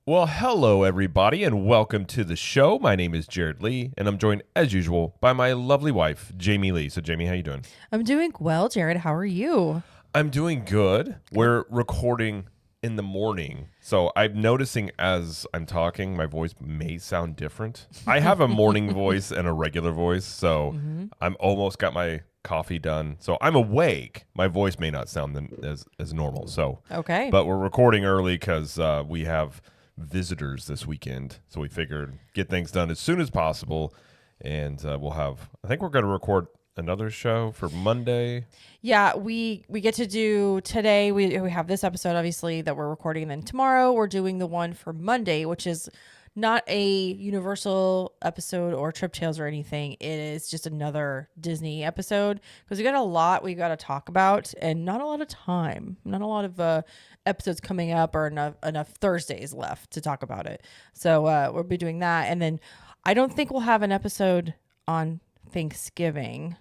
Well, hello, everybody, and welcome to the show. My name is Jared Lee, and I'm joined, as usual, by my lovely wife, Jamie Lee. So, Jamie, how you doing? I'm doing well, Jared. How are you? I'm doing good. We're recording in the morning, so I'm noticing as I'm talking, my voice may sound different. I have a morning voice and a regular voice, so I'm almost got my coffee done. So I'm awake. My voice may not sound as normal. So, Okay. but we're recording early because we have visitors this weekend, so we figured get things done as soon as possible, and we'll have. I think we're going to record another show for Monday. Yeah, we get to do today. We have this episode obviously that we're recording, and then tomorrow we're doing the one for Monday, which is not a Universal episode or Trip Tales or anything. It is just another Disney episode because we got a lot we got to talk about, and not a lot of time, not a lot of episodes coming up, or enough Thursdays left to talk about it. So we'll be doing that, and then I don't think we'll have an episode on Thanksgiving.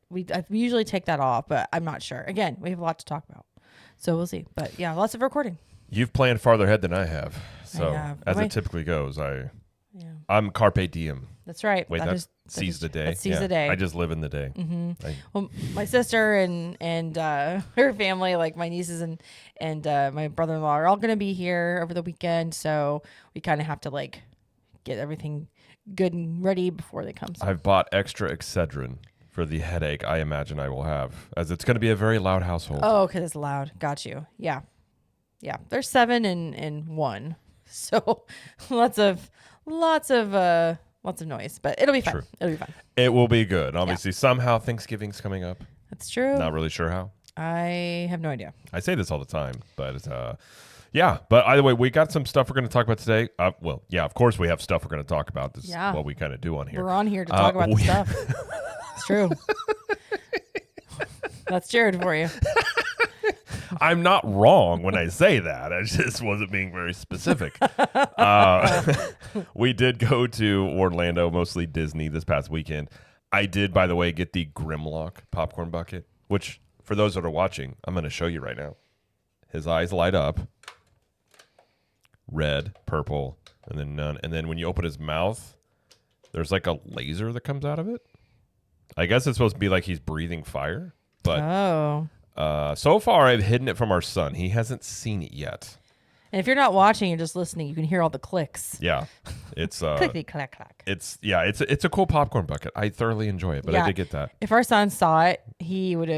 We usually take that off, but I'm not sure. Again, we have a lot to talk about, so we'll see. But yeah, lots of recording. You've planned farther ahead than I have, so as Am it typically goes, Yeah, I'm carpe diem. that's right. Wait, that's seize the day. That's seize the day. I just live in the day. Well, my sister and her family, like my nieces and my brother-in-law, are all going to be here over the weekend, so we kind of have to like get everything good and ready before they come. I've bought extra Excedrin for the headache I imagine I will have, as it's going to be a very loud household. Oh, because it's loud. Got you. Yeah. There's 7 and 1, so lots of noise, but it'll be fun. True. It'll be fun. It will be good. Obviously, somehow Thanksgiving's coming up. That's true. Not really sure how. I have no idea. I say this all the time, but yeah. But either way, we got some stuff we're going to talk about today. Well, yeah, of course we have stuff we're going to talk about. This is what we kind of do on here. We're on here to talk about the stuff. It's true. That's Jared for you. I'm not wrong when I say that. I just wasn't being very specific. We did go to Orlando, mostly Disney, this past weekend. I did, by the way, get the Grimlock popcorn bucket, which, for those that are watching, I'm going to show you right now. His eyes light up. Red, purple, and then none. And then when you open his mouth, there's like a laser that comes out of it. I guess it's supposed to be like he's breathing fire. But so far, I've hidden it from our son. He hasn't seen it yet. And if you're not watching, you're just listening, you can hear all the clicks. Yeah, it's clickety clack clack. It's a cool popcorn bucket. I thoroughly enjoy it, but I did get that. If our son saw it, he would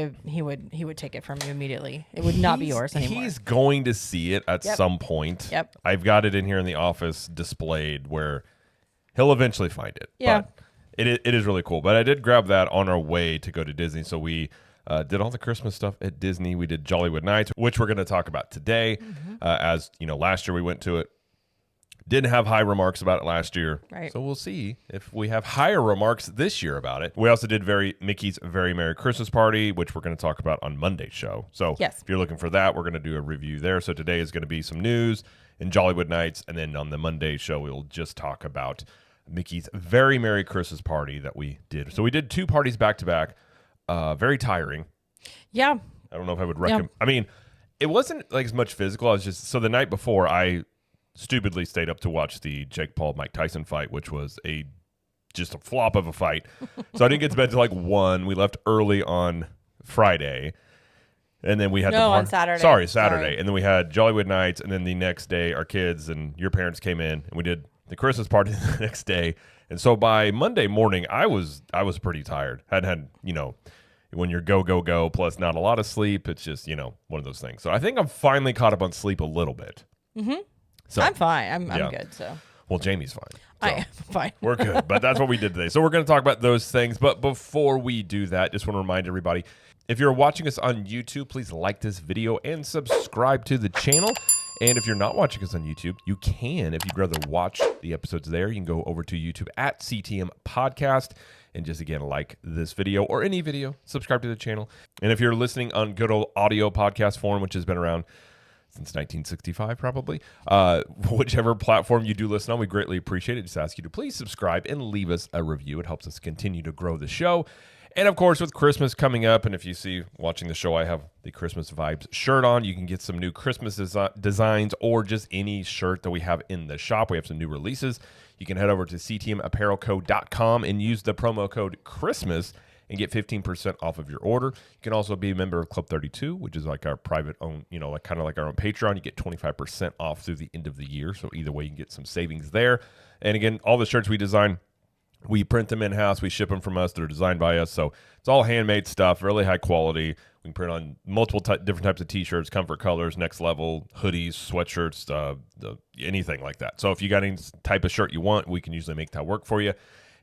take it from you immediately. It would not be yours anymore. He's going to see it at some point. Yep. I've got it in here in the office displayed where he'll eventually find it. Yeah. But it is really cool. But I did grab that on our way to go to Disney, so we did all the Christmas stuff at Disney. We did Jollywood Nights, which we're going to talk about today. As you know, last year we went to it. Didn't have high remarks about it last year. Right. So we'll see if we have higher remarks this year about it. We also did Mickey's Very Merry Christmas Party, which we're going to talk about on Monday's show. So if you're looking for that, we're going to do a review there. So today is going to be some news in Jollywood Nights. And then on the Monday show, we'll just talk about Mickey's Very Merry Christmas Party that we did. So we did 2 parties back to back. Very tiring. Yeah. I don't know if I would recommend. I mean, it wasn't like as much physical. I was just, so the night before, I stupidly stayed up to watch the Jake Paul Mike Tyson fight, which was just a flop of a fight. So I didn't get to bed till like 1. We left early on Friday, and then we had on Saturday. Saturday, and then we had Jollywood Nights, and then the next day, our kids and your parents came in, and we did the Christmas party the next day. And so by Monday morning, I was pretty tired. Had when you're go, plus not a lot of sleep, it's just, one of those things. So I think I'm finally caught up on sleep a little bit. Mm-hmm. So I'm fine. I'm good. So. Well, Jamie's fine. So I am fine. We're good. But that's what we did today. So we're going to talk about those things. But before we do that, just want to remind everybody, if you're watching us on YouTube, please like this video and subscribe to the channel. And if you're not watching us on YouTube, you can. If you'd rather watch the episodes there, you can go over to YouTube at CTM Podcast. And just, again, like this video or any video, subscribe to the channel. And if you're listening on good old audio podcast form, which has been around since 1965, probably. Whichever platform you do listen on, we greatly appreciate it. Just ask you to please subscribe and leave us a review. It helps us continue to grow the show. And of course, with Christmas coming up, and if you see watching the show, I have the Christmas Vibes shirt on. You can get some new Christmas designs or just any shirt that we have in the shop. We have some new releases. You can head over to ctmapparelco.com and use the promo code Christmas and get 15% off of your order. You can also be a member of Club 32, which is like our private own, like kind of like our own Patreon. You get 25% off through the end of the year. So either way, you can get some savings there. And again, all the shirts we design, we print them in-house. We ship them from us. They're designed by us. So it's all handmade stuff, really high quality. We can print on multiple different types of T-shirts, comfort colors, next level, hoodies, sweatshirts, anything like that. So if you got any type of shirt you want, we can usually make that work for you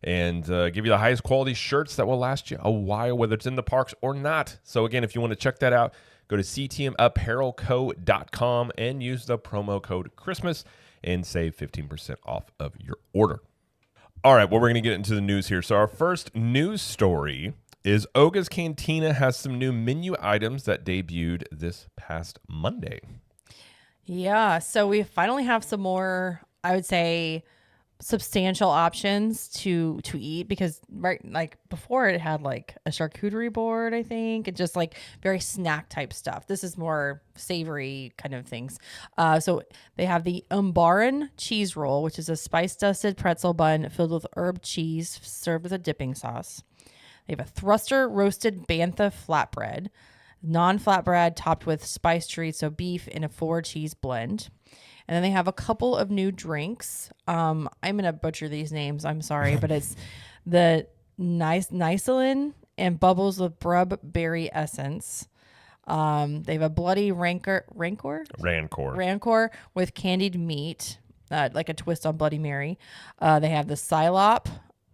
and give you the highest quality shirts that will last you a while, whether it's in the parks or not. So again, if you want to check that out, go to ctmapparelco.com and use the promo code Christmas and save 15% off of your order. All right, well, we're going to get into the news here. So our first news story is Oga's Cantina has some new menu items that debuted this past Monday. Yeah, so we finally have some more, I would say, substantial options to eat, because like before it had like a charcuterie board, I think, and just like very snack type stuff. This is more savory kind of things. So they have the Umbaran cheese roll, which is a spice dusted pretzel bun filled with herb cheese served with a dipping sauce. They have a Thruster roasted bantha flatbread, non-flatbread topped with spice treats, so beef in a 4-cheese blend. And then they have a couple of new drinks. I'm going to butcher these names. I'm sorry, but it's the Nicelin and Bubbles with Brub Berry Essence. They have a Bloody Rancor with candied meat, like a twist on Bloody Mary. They have the Silop,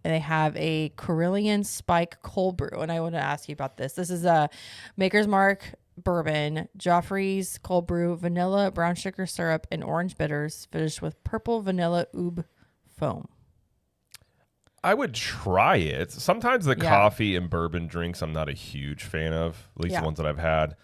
and they have a Carillion Spike Cold Brew. And I want to ask you about this. This is a Maker's Mark bourbon, Joffrey's cold brew, vanilla, brown sugar syrup, and orange bitters, finished with purple vanilla oob foam. I would try it. Sometimes the coffee and bourbon drinks I'm not a huge fan of, at least the ones that I've had.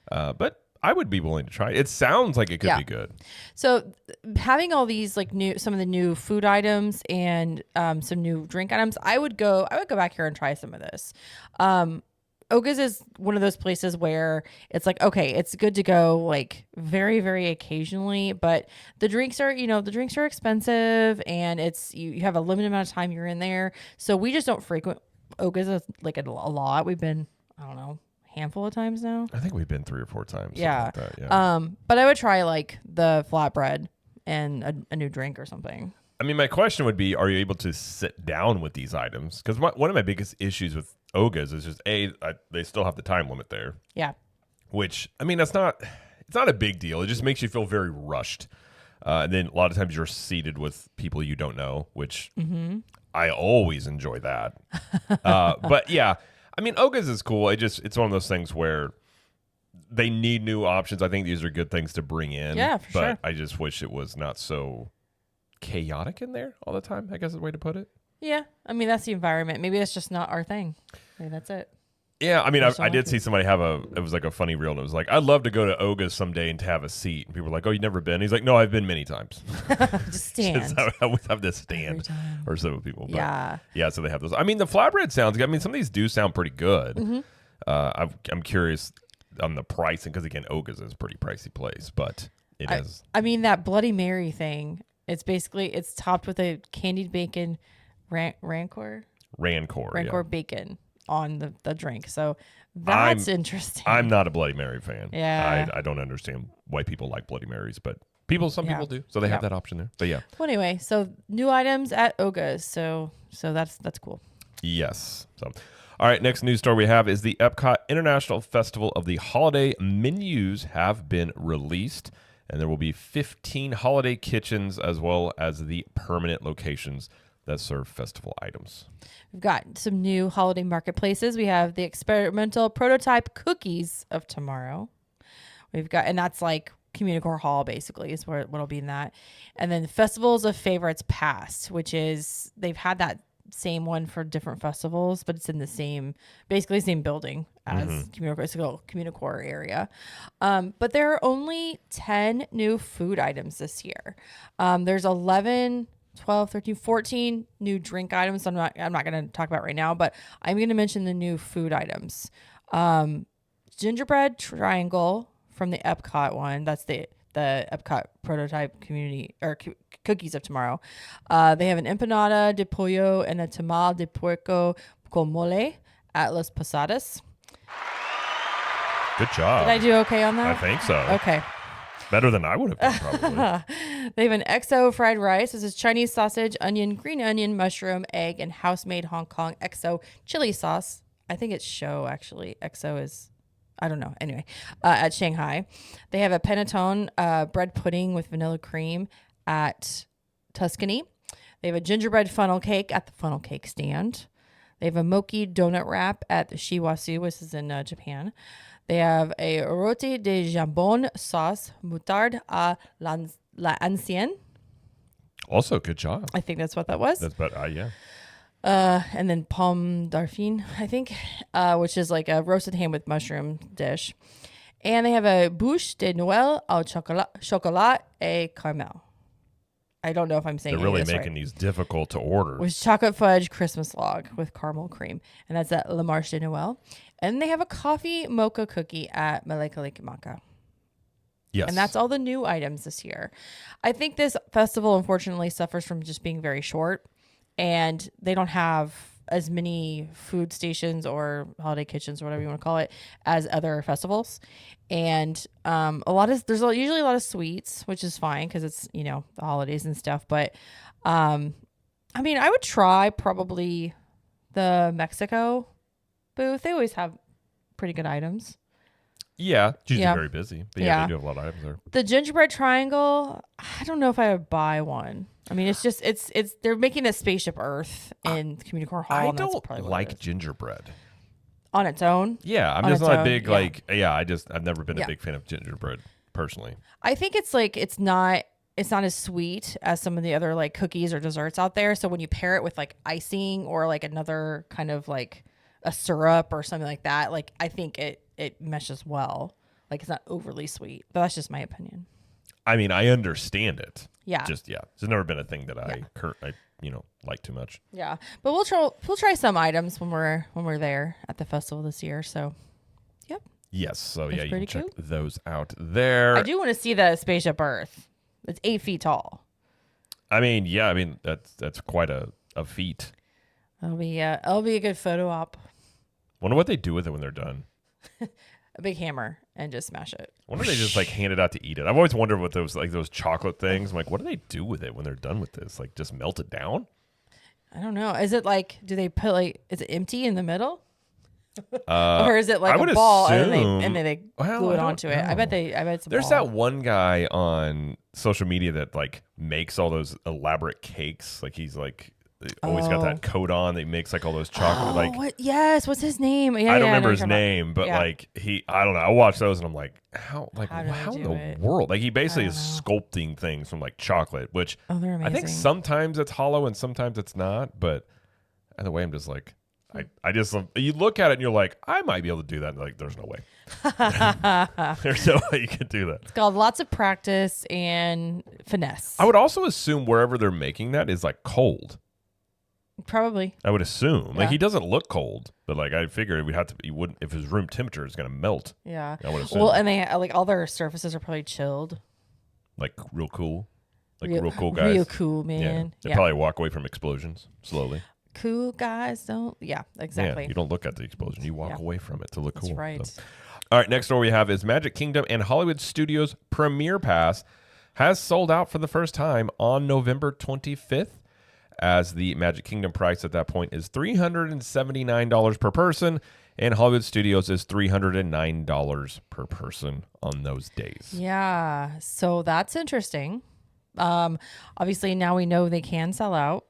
But I would be willing to try it. It sounds like it could be good. So having all these like some of the new food items and some new drink items, I would go back here and try some of this. Oga's is one of those places where it's like, okay, it's good to go like very, very occasionally, but the drinks are expensive, and it's, you have a limited amount of time you're in there. So we just don't frequent Oga's like a lot. We've been, I don't know, handful of times now. I think we've been 3 or 4 times. Yeah. Like that, yeah. But I would try like the flatbread and a new drink or something. I mean, my question would be, are you able to sit down with these items? Because one of my biggest issues with Oga's is just they still have the time limit there. Yeah. Which, I mean, it's not a big deal. It just makes you feel very rushed. And then a lot of times you're seated with people you don't know, which I always enjoy that. But yeah, I mean, Oga's is cool. It's one of those things where they need new options. I think these are good things to bring in. Yeah, for sure. I just wish it was not so chaotic in there all the time, I guess is the way to put it. Yeah, I mean, that's the environment. Maybe it's just not our thing. Maybe that's it. Yeah, I mean, I did see somebody it was like a funny reel, and it was like, I'd love to go to Oga's someday and to have a seat. And people were like, oh, you've never been? He's like, no, I've been many times. Just stand. I always have this stand or some people. But yeah, so they have those. I mean, the flatbread sounds good. I mean, some of these do sound pretty good. Mm-hmm. I'm curious on the pricing, because again, Oga's is a pretty pricey place, but it is. I mean, that Bloody Mary thing, it's topped with a candied bacon Rancor bacon on the drink. So that's interesting. I'm not a Bloody Mary fan. Yeah. I don't understand why people like Bloody Marys, but some people do. So they have that option there. But yeah. Well, anyway, so new items at Oga's. So that's cool. Yes. So, all right, next news story we have is the EPCOT International Festival of the holiday menus have been released, and there will be 15 holiday kitchens as well as the permanent locations that serve festival items. We've got some new holiday marketplaces. We have the experimental prototype cookies of tomorrow. And that's like Communicore Hall, basically, is what'll be in that. And then the festivals of favorites past, which is, they've had that same one for different festivals, but it's in the basically same building as Communicore. It's a little Communicore area. But there are only 10 new food items this year. There's 11, 12, 13, 14 new drink items. I'm not going to talk about right now, but I'm going to mention the new food items. Gingerbread triangle from the EPCOT one. That's the EPCOT prototype community or cookies of tomorrow. They have an empanada de pollo and a tamal de puerco con mole at Las Posadas. Good job. Did I do okay on that? I think so. Okay. Better than I would have done, probably. They have an XO fried rice. This is Chinese sausage, onion, green onion, mushroom, egg, and house-made Hong Kong XO chili sauce. I think it's show, actually. XO is... I don't know. Anyway, at Shanghai, they have a panettone bread pudding with vanilla cream at Tuscany. They have a gingerbread funnel cake at the funnel cake stand. They have a mochi donut wrap at the Shiwasu, which is in Japan. They have a roti de jambon sauce moutarde à l'ancienne. Also, good job. I think that's what that was. That's but yeah. And then pomme dauphine, I think, which is like a roasted ham with mushroom dish. And they have a bûche de Noël au chocolat et caramel. I don't know if I'm saying They're really this making right. these difficult to order. With chocolate fudge Christmas log with caramel cream. And that's at La Marche de Noël. And they have a coffee mocha cookie at Malekalikimaka. Yes. And that's all the new items this year. I think this festival, unfortunately, suffers from just being very short. And they don't have as many food stations or holiday kitchens or whatever you want to call it as other festivals. And there's usually a lot of sweets, which is fine because it's, the holidays and stuff. But I would try probably the Mexico booth. They always have pretty good items. Yeah, it's usually very busy. But they do have a lot of items there. The gingerbread triangle, I don't know if I would buy one. I mean, it's just they're making a spaceship Earth in Communicore Hall. I don't like gingerbread on its own. Yeah, I'm just not a big I've never been a big fan of gingerbread personally. I think it's not as sweet as some of the other like cookies or desserts out there. So when you pair it with like icing or like another kind of like a syrup or something like that, like I think it meshes well. Like it's not overly sweet, but that's just my opinion. I mean, I understand it. Yeah. It's never been a thing that I like too much. Yeah. But we'll try some items when we're there at the festival this year. So, yep. Yes. So that's you can check those out there. I do want to see the spaceship Earth. It's 8 feet tall. I mean, that's quite a feat. It'll be a good photo op. Wonder what they do with it when they're done. A big hammer and just smash it. I wonder if they just like hand it out to eat it. I've always wondered what those chocolate things. I'm like, what do they do with it when they're done with this? Like, just melt it down? I don't know. Is it like? Do they put like? Is it empty in the middle? Or is it like a ball and then they glue it onto it? I bet it's a There's ball. that one guy on social media that like makes all those elaborate cakes. Like he's like always got that coat on that makes like all those chocolate what? Yes, what's his name? Yeah, I don't remember his name, but like I don't know. I watch those and I'm like, how in the world? Like he basically is sculpting things from like chocolate, which they're amazing. I think sometimes it's hollow and sometimes it's not. But either way, I'm just like, I just you look at it and you're like, I might be able to do that. And like, there's no way. There's no way you can do that. It's called lots of practice and finesse. I would also assume wherever they're making that is like cold. Probably. I would assume. Like he doesn't look cold, but like I figured we'd have to. He wouldn't if his room temperature is going to melt. Yeah. I would assume. Well, and they like all their surfaces are probably chilled. Like real cool. Like real cool guys. Real cool, man. They probably walk away from explosions slowly. Cool guys don't. Yeah, exactly. Yeah, you don't look at the explosion. You walk away from it to look cool. That's right. So. All right, next story we have is Magic Kingdom and Hollywood Studios Premiere Pass has sold out for the first time on November 25th. As the Magic Kingdom price at that point is $379 per person, and Hollywood Studios is $309 per person on those days. Yeah, so that's interesting. Obviously, now we know they can sell out.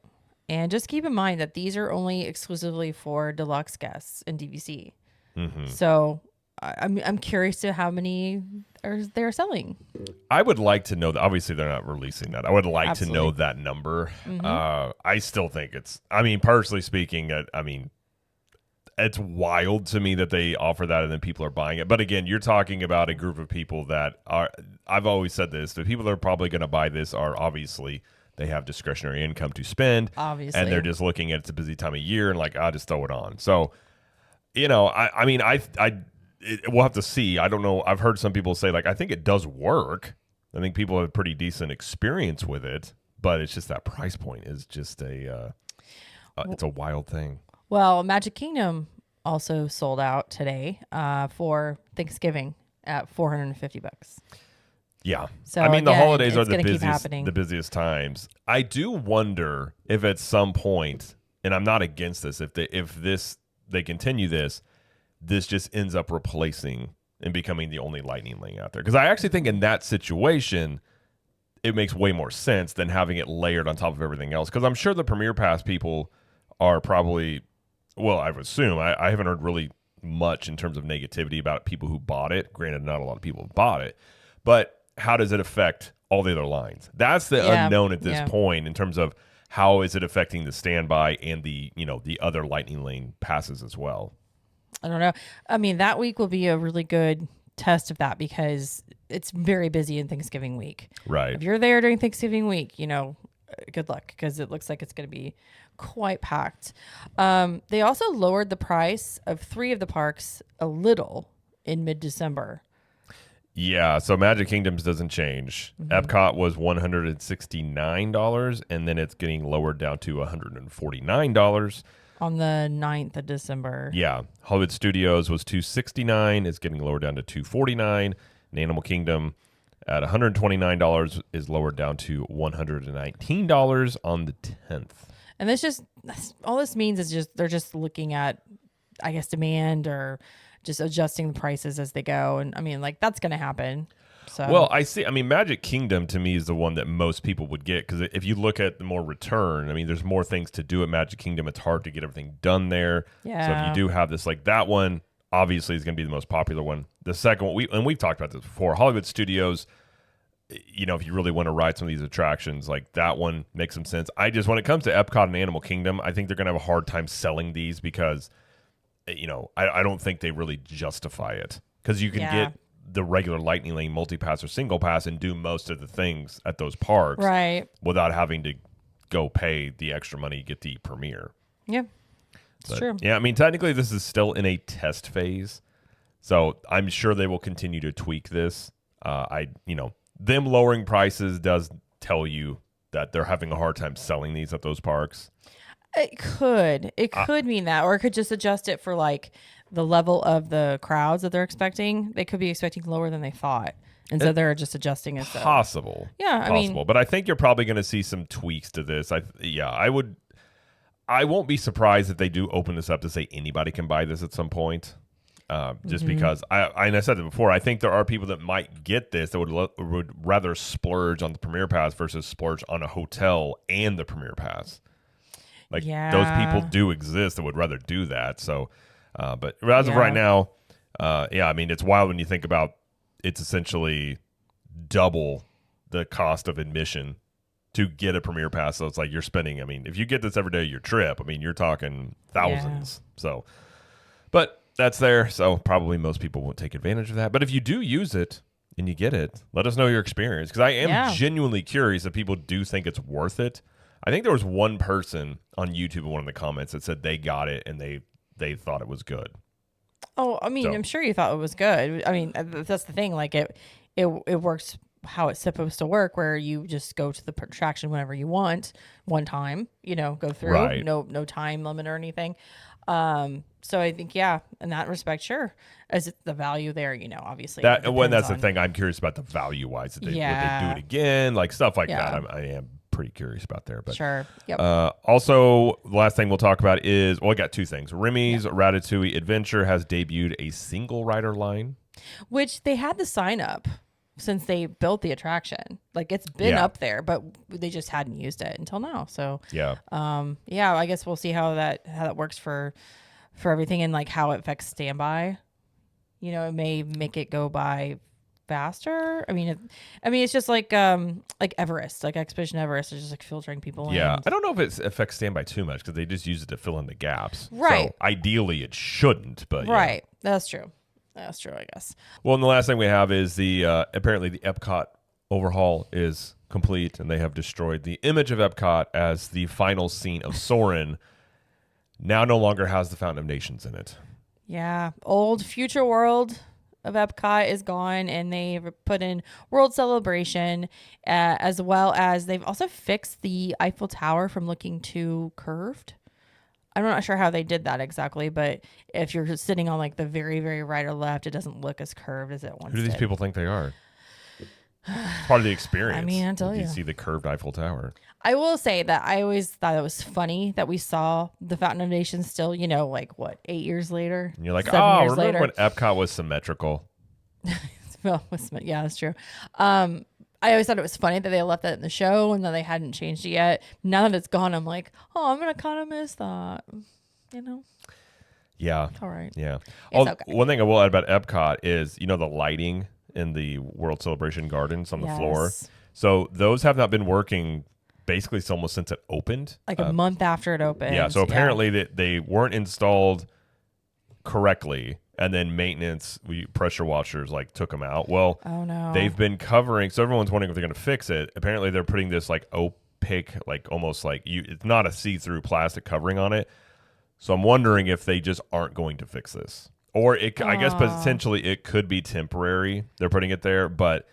And just keep in mind that these are only exclusively for deluxe guests and DVC. Mm-hmm. So I'm curious to how many they're selling. I would like to know that. Obviously, they're not releasing that. I would like to know Absolutely. that number. I still think it's. I mean, personally speaking, I mean, it's wild to me that they offer that and then people are buying it. But again, you're talking about a group of people that are. I've always said this: the people that are probably going to buy this are obviously they have discretionary income to spend, Obviously, and they're just looking at it's a busy time of year and like, I'll just throw it on. So, you know, I mean, we'll have to see. I don't know. I've heard some people say like, I think it does work. I think people have a pretty decent experience with it, but it's just that price point is just it's a wild thing. Well, Magic Kingdom also sold out today for Thanksgiving at $450. Yeah. So I mean, the again, holidays are it's gonna keep happening. the busiest times. I do wonder if at some point, and I'm not against this, if they continue this just ends up replacing and becoming the only lightning lane out there. Because I actually think in that situation, it makes way more sense than having it layered on top of everything else. Because I'm sure the Premier Pass people are probably, well, I would assume, I haven't heard really much in terms of negativity about people who bought it. Granted, not a lot of people have bought it. But how does it affect all the other lines? That's the unknown at this point in terms of how is it affecting the standby and the other lightning lane passes as well. I don't know. I mean, that week will be a really good test of that because it's very busy in Thanksgiving week. Right. If you're there during Thanksgiving week, good luck because it looks like it's going to be quite packed. They also lowered the price of 3 of the parks a little in mid-December. Yeah, so Magic Kingdoms doesn't change. Epcot was $169, and then it's getting lowered down to $149. On the 9th of December. Yeah. Hollywood Studios was $269. It's getting lowered down to $249. And Animal Kingdom at $129 is lowered down to $119 on the 10th. And all this means is they're just looking at, I guess, demand or just adjusting the prices as they go. And I mean, like, that's going to happen. So. Well, I see. I mean, Magic Kingdom to me is the one that most people would get because if you look at the more return, I mean, there's more things to do at Magic Kingdom. It's hard to get everything done there. Yeah. So if you do have this, like that one, obviously is going to be the most popular one. The second one, we've talked about this before. Hollywood Studios, if you really want to ride some of these attractions, like that one makes some sense. When it comes to Epcot and Animal Kingdom, I think they're going to have a hard time selling these because, I don't think they really justify it because you can get the regular Lightning Lane multi-pass or single pass and do most of the things at those parks without having to go pay the extra money to get the premiere. Yeah, it's true. Yeah, I mean, technically this is still in a test phase, so I'm sure they will continue to tweak this. Them lowering prices does tell you that they're having a hard time selling these at those parks. It could mean that, or it could just adjust it for like the level of the crowds that they're expecting. They could be expecting lower than they thought. And so they're just adjusting it. Possible. Yeah. Possible. But I think you're probably going to see some tweaks to this. I won't be surprised if they do open this up to say anybody can buy this at some point. Just because I said it before, I think there are people that might get this that would rather splurge on the Premier Pass versus splurge on a hotel and the Premier Pass. Like those people do exist that would rather do that. So, but as of right now, I mean, it's wild when you think about it's essentially double the cost of admission to get a Premier Pass. So it's like you're spending, I mean, if you get this every day of your trip, I mean, you're talking thousands. So, but that's there. So probably most people won't take advantage of that. But if you do use it and you get it, let us know your experience. Because I am genuinely curious if people do think it's worth it. I think there was one person on YouTube in one of the comments that said they got it and they thought it was good. Oh, I mean, I'm sure you thought it was good. I mean, that's the thing. Like it works how it's supposed to work, where you just go to the attraction whenever you want, one time, go through, no time limit or anything. So I think, in that respect, sure. As it's the value there, obviously. That's the thing. I'm curious about the value wise. Would they do it again? Like stuff like that. I am pretty curious about there. But sure. Yep. Also, the last thing we'll talk about is, I got 2 things. Remy's Ratatouille Adventure has debuted a single rider line. Which they had the sign up since they built the attraction. Like it's been up there, but they just hadn't used it until now. So I guess we'll see how that works for everything and like how it affects standby. it may make it go by faster. I mean, it's just like Everest, like Expedition Everest is just like filtering people in. Yeah, I don't know if it affects standby too much because they just use it to fill in the gaps. Right. So ideally, it shouldn't. But right, that's true. That's true, I guess. Well, and the last thing we have is the apparently the EPCOT overhaul is complete, and they have destroyed the image of EPCOT as the final scene of Soarin'. Now no longer has the Fountain of Nations in it. Yeah, old future world of EPCOT is gone, and they've put in World Celebration, as well as they've also fixed the Eiffel Tower from looking too curved. I'm not sure how they did that exactly, but if you're sitting on like the very, very right or left, it doesn't look as curved as it once Who do these did. people think they are? It's part of the experience. I mean, I tell you. You see the curved Eiffel Tower. I will say that I always thought it was funny that we saw the Fountain of Nations still, 8 years later? And you're like, 7 years remember later. when Epcot was symmetrical? Well, yeah, that's true. I always thought it was funny that they left that in the show and that they hadn't changed it yet. Now that it's gone, I'm like, I'm going to kind of miss that, Yeah. All right. Yeah. It's okay. One thing I will add about Epcot is, the lighting in the World Celebration Gardens on the floor. So those have not been working basically almost since it opened. Like a month after it opened. Yeah. So apparently they weren't installed correctly. And then maintenance, pressure washers took them out. Well, oh no, they've been covering. So everyone's wondering if they're going to fix it. Apparently, they're putting this opaque, almost it's not a see-through plastic covering on it. So I'm wondering if they just aren't going to fix this, or I guess potentially it could be temporary. They're putting it there, but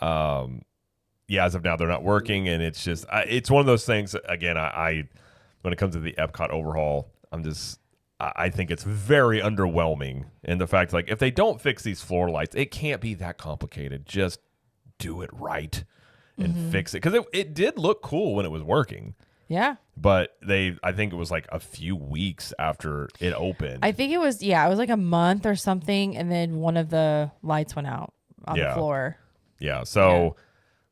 as of now, they're not working, and it's just it's one of those things. Again, I when it comes to the Epcot overhaul, I think it's very underwhelming in the fact, if they don't fix these floor lights, it can't be that complicated. Just do it right and fix it. Because it did look cool when it was working. Yeah. But I think it was a few weeks after it opened. I think it was like a month or something. And then one of the lights went out on the floor. Yeah. So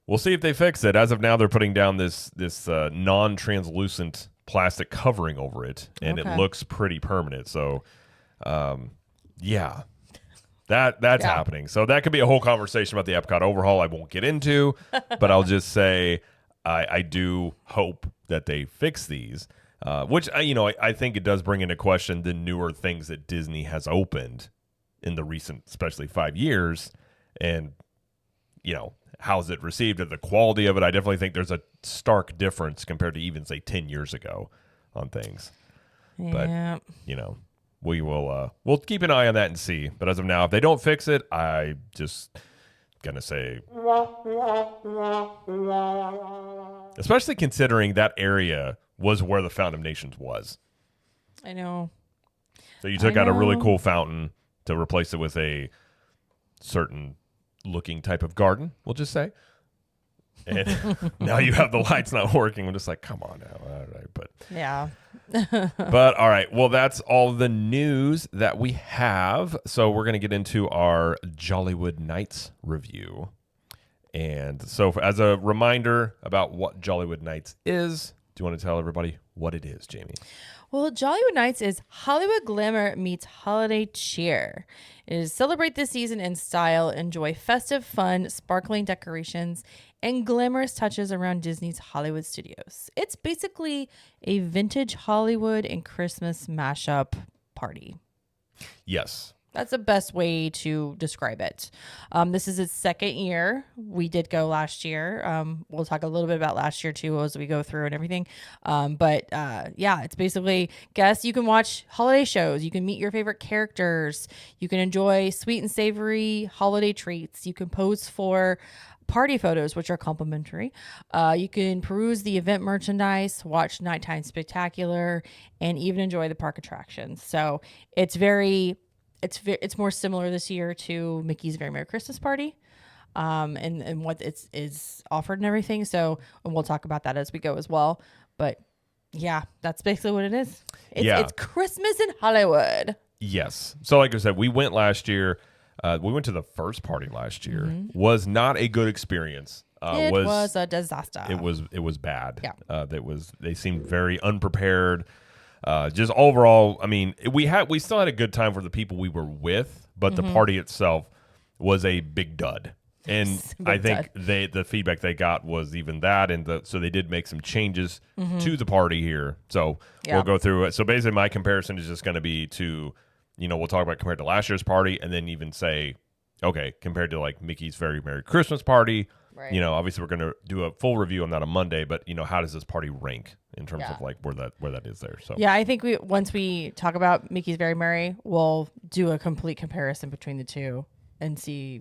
we'll see if they fix it. As of now, they're putting down this non-translucent plastic covering over it, and it looks pretty permanent. So that's happening. So that could be a whole conversation about the Epcot overhaul I won't get into, but I'll just say I do hope that they fix these, which I think it does bring into question the newer things that Disney has opened in the recent, especially 5 years, and how's it received, and the quality of it. I definitely think there's a stark difference compared to even, say, 10 years ago on things. Yeah. But, we'll keep an eye on that and see. But as of now, if they don't fix it, I just going to say, especially considering that area was where the Fountain of Nations was. I know. So you took out a really cool fountain to replace it with a certain looking type of garden, we'll just say. And now you have the lights not working. I'm just like, come on now. All right, but yeah. But all right. Well, that's all the news that we have. So we're going to get into our Jollywood Nights review. And so as a reminder about what Jollywood Nights is, do you want to tell everybody what it is, Jamie? Well, Jollywood Nights is Hollywood glamour meets holiday cheer. It is celebrate this season in style, enjoy festive fun, sparkling decorations, and glamorous touches around Disney's Hollywood studios. It's basically a vintage Hollywood and Christmas mashup party. Yes. That's the best way to describe it. This is its second year. We did go last year. We'll talk a little bit about last year too as we go through and everything. But it's basically, you can watch holiday shows. You can meet your favorite characters. You can enjoy sweet and savory holiday treats. You can pose for party photos, which are complimentary. You can peruse the event merchandise, watch nighttime spectacular, and even enjoy the park attractions. So it's more similar this year to Mickey's Very Merry Christmas Party, and what is offered and everything. So, and we'll talk about that as we go as well. But yeah, that's basically what it is. It's Christmas in Hollywood. Yes. So like I said, we went last year. We went to the first party last year. Was not a good experience. It was a disaster. It was bad. Yeah. They seemed very unprepared. Just overall, I mean, we still had a good time for the people we were with, but the party itself was a big dud. And I think the feedback they got was even that, and so they did make some changes to the party here. So we'll go through it. So basically, my comparison is just going to be to, we'll talk about compared to last year's party, and then even say, okay, compared to like Mickey's Very Merry Christmas Party. Right. Obviously we're going to do a full review on that on Monday, but how does this party rank in terms of like where that is there? So yeah, I think once we talk about Mickey's Very Merry, we'll do a complete comparison between the two and see,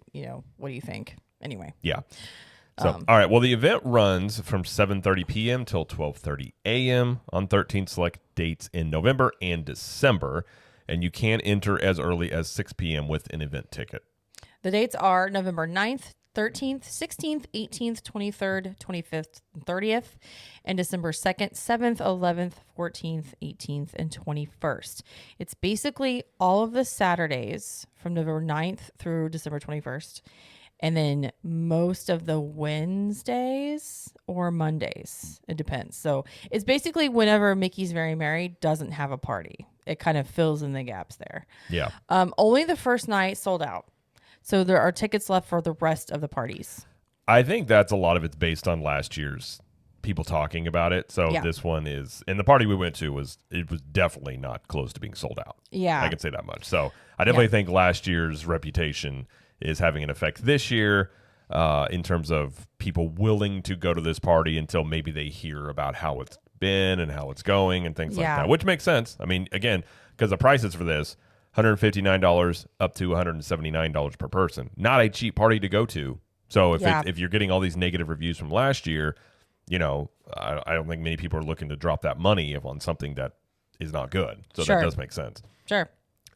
what do you think? Anyway. Yeah. So all right, well the event runs from 7:30 p.m. till 12:30 a.m. on 13 select dates in November and December, and you can enter as early as 6 p.m. with an event ticket. The dates are November 9th, 13th, 16th, 18th, 23rd, 25th, and 30th, and December 2nd, 7th, 11th, 14th, 18th, and 21st. It's basically all of the Saturdays from November 9th through December 21st, and then most of the Wednesdays or Mondays. It depends. So it's basically whenever Mickey's Very Merry doesn't have a party. It kind of fills in the gaps there. Yeah. Only the first night sold out. So there are tickets left for the rest of the parties. I think that's a lot of it's based on last year's people talking about it. So this one is, and the party we went to was definitely not close to being sold out. Yeah. I can say that much. So I definitely think last year's reputation is having an effect this year in terms of people willing to go to this party until maybe they hear about how it's been and how it's going and things like that, which makes sense. I mean, again, because the prices for this, $159 up to $179 per person. Not a cheap party to go to. So if you're getting all these negative reviews from last year, I don't think many people are looking to drop that money on something that is not good. So that does make sense. Sure.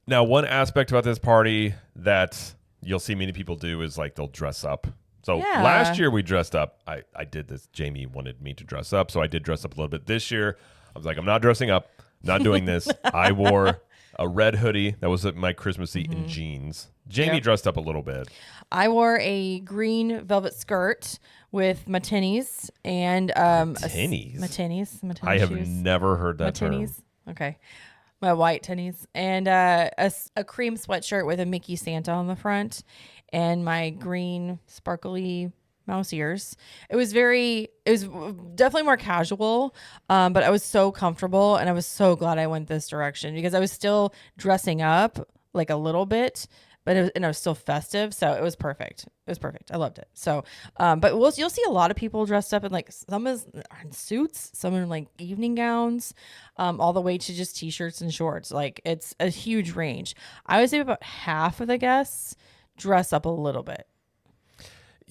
Now, one aspect about this party that you'll see many people do is like they'll dress up. So last year we dressed up. I did this. Jamie wanted me to dress up, so I did dress up a little bit. This year, I was like, I'm not dressing up. Not doing this. I wore a red hoodie that was my Christmas seat in jeans. Jamie dressed up a little bit. I wore a green velvet skirt with my tinnies and tinnies. My tinnies. I have never heard that term. Okay. My white tinnies and a cream sweatshirt with a Mickey Santa on the front and my green sparkly mouse ears. It was definitely more casual, but I was so comfortable and I was so glad I went this direction because I was still dressing up like a little bit, but I was still festive, so it was perfect. It was perfect. I loved it. So, but you'll see a lot of people dressed up in like some is in suits, some in like evening gowns, all the way to just t-shirts and shorts. Like it's a huge range. I would say about half of the guests dress up a little bit.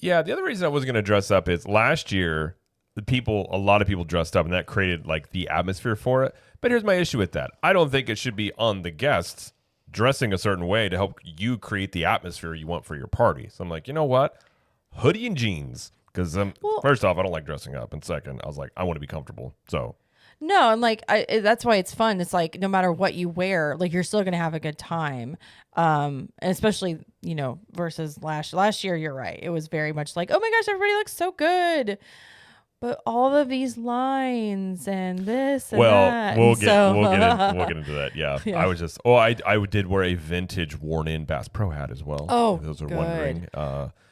Yeah, the other reason I wasn't going to dress up is last year, a lot of people dressed up, and that created like the atmosphere for it. But here's my issue with that. I don't think it should be on the guests dressing a certain way to help you create the atmosphere you want for your party. So I'm like, you know what? Hoodie and jeans. Because first off, I don't like dressing up. And second, I was like, I want to be comfortable. So no, and like that's why it's fun. It's like no matter what you wear, like you're still gonna have a good time. And especially versus last year, you're right. It was very much like, oh my gosh, everybody looks so good. But all of these lines and this and that. We'll get into that. Yeah. I was just I did wear a vintage worn-in Bass Pro hat as well. Oh, for those are good. wondering.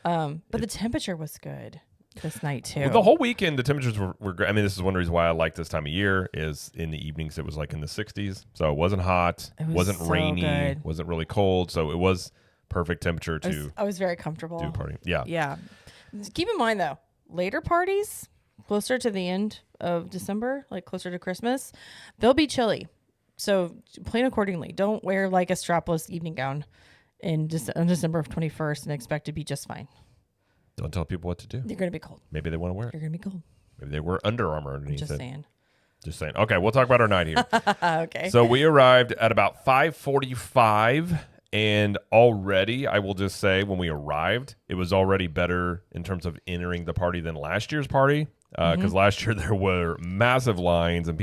But the temperature was good this night too. Well, the whole weekend the temperatures were great. I mean, this is one reason why I like this time of year is in the evenings it was like in the 60s, so it wasn't hot, wasn't so rainy, good. Wasn't really cold, so it was perfect temperature I was very comfortable. Do a party. Yeah. Keep in mind though, later parties closer to the end of December, like closer to Christmas, they'll be chilly. So plan accordingly. Don't wear like a strapless evening gown on December 21st and expect to be just fine. Don't tell people what to do. You're going to be cold. Maybe they want to wear it. You're going to be cold. Maybe they wear Under Armour underneath Just saying. Just saying. Okay, we'll talk about our night here. Okay. So we arrived at about 5:45, and already, I will just say, when we arrived, it was already better in terms of entering the party than last year's party. Because last year there were massive lines and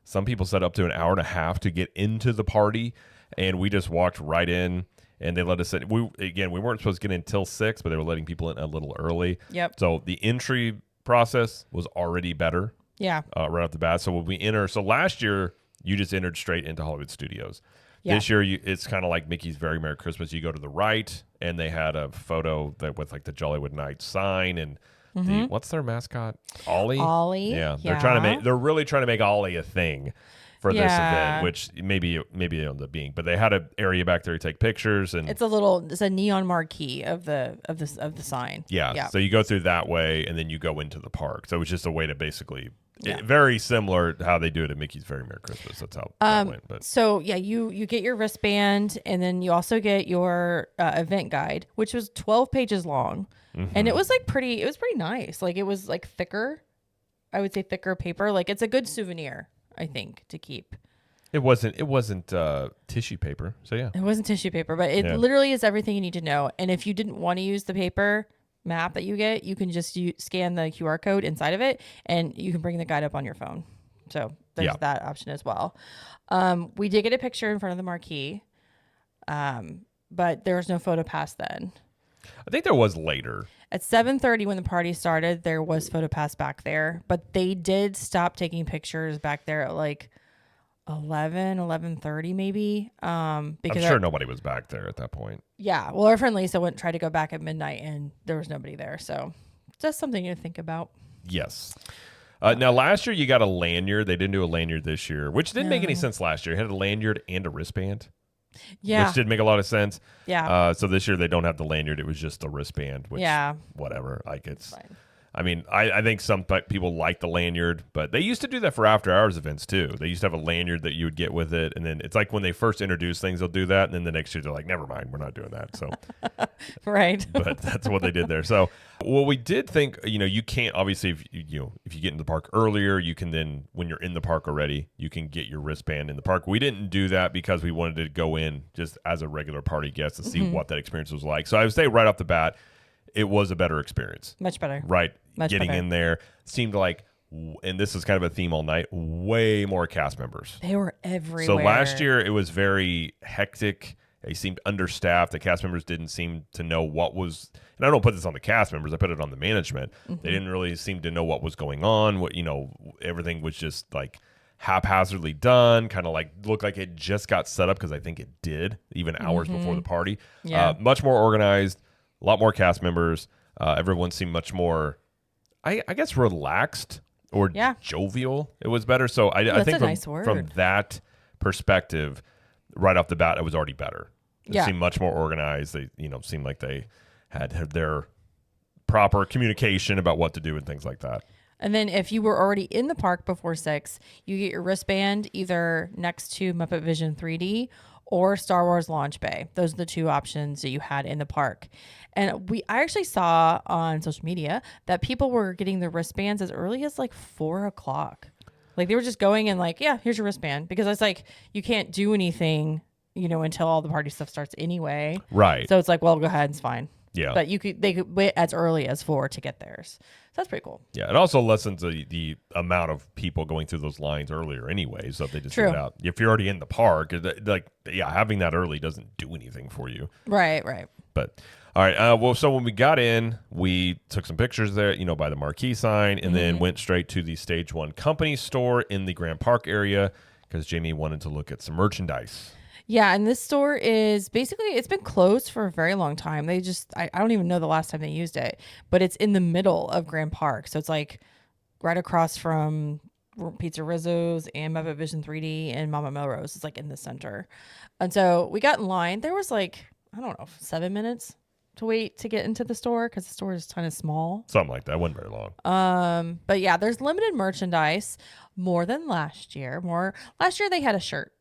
some people set up to an hour and a half to get into the party, and we just walked right in. And they let us in. We weren't supposed to get in until 6, but they were letting people in a little early. Yep. So the entry process was already better. Yeah. Right off the bat. So when we enter, so last year You just entered straight into Hollywood Studios. This year, it's kind of like Mickey's Very Merry Christmas. You go to the right, and they had a photo that with like the Jollywood Nights sign and what's their mascot? Ollie. Ollie. Yeah, they're really trying to make Ollie a thing for this event, which maybe it ends up being. But they had an area back there to take pictures, and it's a neon marquee of the sign. Yeah. So you go through that way, and then you go into the park. So it's just a way to basically. Very similar to how they do it at Mickey's Very Merry Christmas. That's how that went. But. So you get your wristband, and then you also get your event guide, which was 12 pages long, and it was pretty nice. Like it was like thicker, I would say thicker paper. Like it's a good souvenir, I think, to keep. It wasn't tissue paper. So yeah, it wasn't tissue paper, but it literally is everything you need to know. And if you didn't want to use the paper map that you get, you can just scan the QR code inside of it, and you can bring the guide up on your phone. So there's that option as well. We did get a picture in front of the marquee, but there was no photo pass then. I think there was later. At 7:30 when the party started, there was photo pass back there, but they did stop taking pictures back there at like 11:30 maybe. Because I'm sure nobody was back there at that point. Yeah. Well, our friend Lisa went and tried to go back at midnight, and there was nobody there. So just something to think about. Yes. Now, last year you got a lanyard. They didn't do a lanyard this year, which didn't make any sense last year. It had a lanyard and a wristband. Yeah. Which did make a lot of sense. Yeah. So this year they don't have the lanyard. It was just the wristband, which whatever. Like it's fine. I mean, I think some people like the lanyard, but they used to do that for after hours events too. They used to have a lanyard that you would get with it, and then it's like when they first introduce things, they'll do that, and then the next year they're like, never mind, we're not doing that. So, right. But that's what they did there. So, well, we did think, you can't obviously if you get into the park earlier, you can then when you're in the park already, you can get your wristband in the park. We didn't do that because we wanted to go in just as a regular party guest to see what that experience was like. So I would say right off the bat, it was a better experience. Much better. Right. Much Getting better. in there seemed like, and this is kind of a theme all night, way more cast members. They were everywhere. So last year it was very hectic. They seemed understaffed. The cast members didn't seem to know what was, and I don't put this on the cast members, I put it on the management. They didn't really seem to know what was going on. Everything was just like haphazardly done, kind of like looked like it just got set up because I think it did, even hours before the party. Yeah. Much more organized. A lot more cast members. Everyone seemed much more, I guess, relaxed or jovial. It was better. So I think from that perspective, right off the bat, it was already better. It seemed much more organized. They, seemed like they had their proper communication about what to do and things like that. And then if you were already in the park before 6, you get your wristband either next to Muppet Vision 3D or Star Wars Launch Bay. Those are the two options that you had in the park. And I actually saw on social media that people were getting the wristbands as early as like 4 o'clock. Like they were just going and like, yeah, here's your wristband. Because it's like, you can't do anything, until all the party stuff starts anyway. Right. So it's like, well, go ahead, it's fine. Yeah. But they could wait as early as 4 to get theirs. So that's pretty cool. Yeah. It also lessens the amount of people going through those lines earlier anyway. So if they just get it out. If you're already in the park, having that early doesn't do anything for you. Right. But all right. So when we got in, we took some pictures there, by the marquee sign, and then went straight to the Stage 1 company store in the Grand Park area because Jamie wanted to look at some merchandise. Yeah, and this store is basically, it's been closed for a very long time. They just, I don't even know the last time they used it, but it's in the middle of Grand Park. So it's like right across from Pizza Rizzo's and Muppet Vision 3D and Mama Melrose. It's like in the center. And so we got in line. There was like, I don't know, 7 minutes to wait to get into the store because the store is kind of small. Something like that. It wasn't very long. But yeah, there's limited merchandise more than last year. Last year they had a shirt.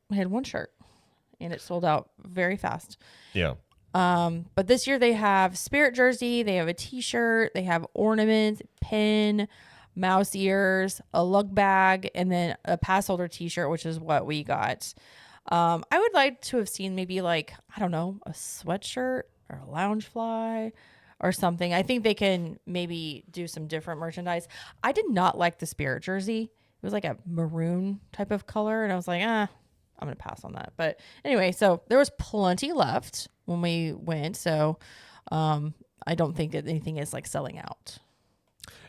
They had one shirt. And it sold out very fast. Yeah. But this year they have Spirit jersey, they have a t-shirt, they have ornaments, pin, mouse ears, a lug bag, and then a pass holder t-shirt, which is what we got. I would like to have seen maybe like, I don't know, a sweatshirt or a lounge fly or something. I think they can maybe do some different merchandise. I did not like the Spirit jersey. It was like a maroon type of color. And I was like, I'm going to pass on that. But anyway, so there was plenty left when we went. So I don't think that anything is like selling out.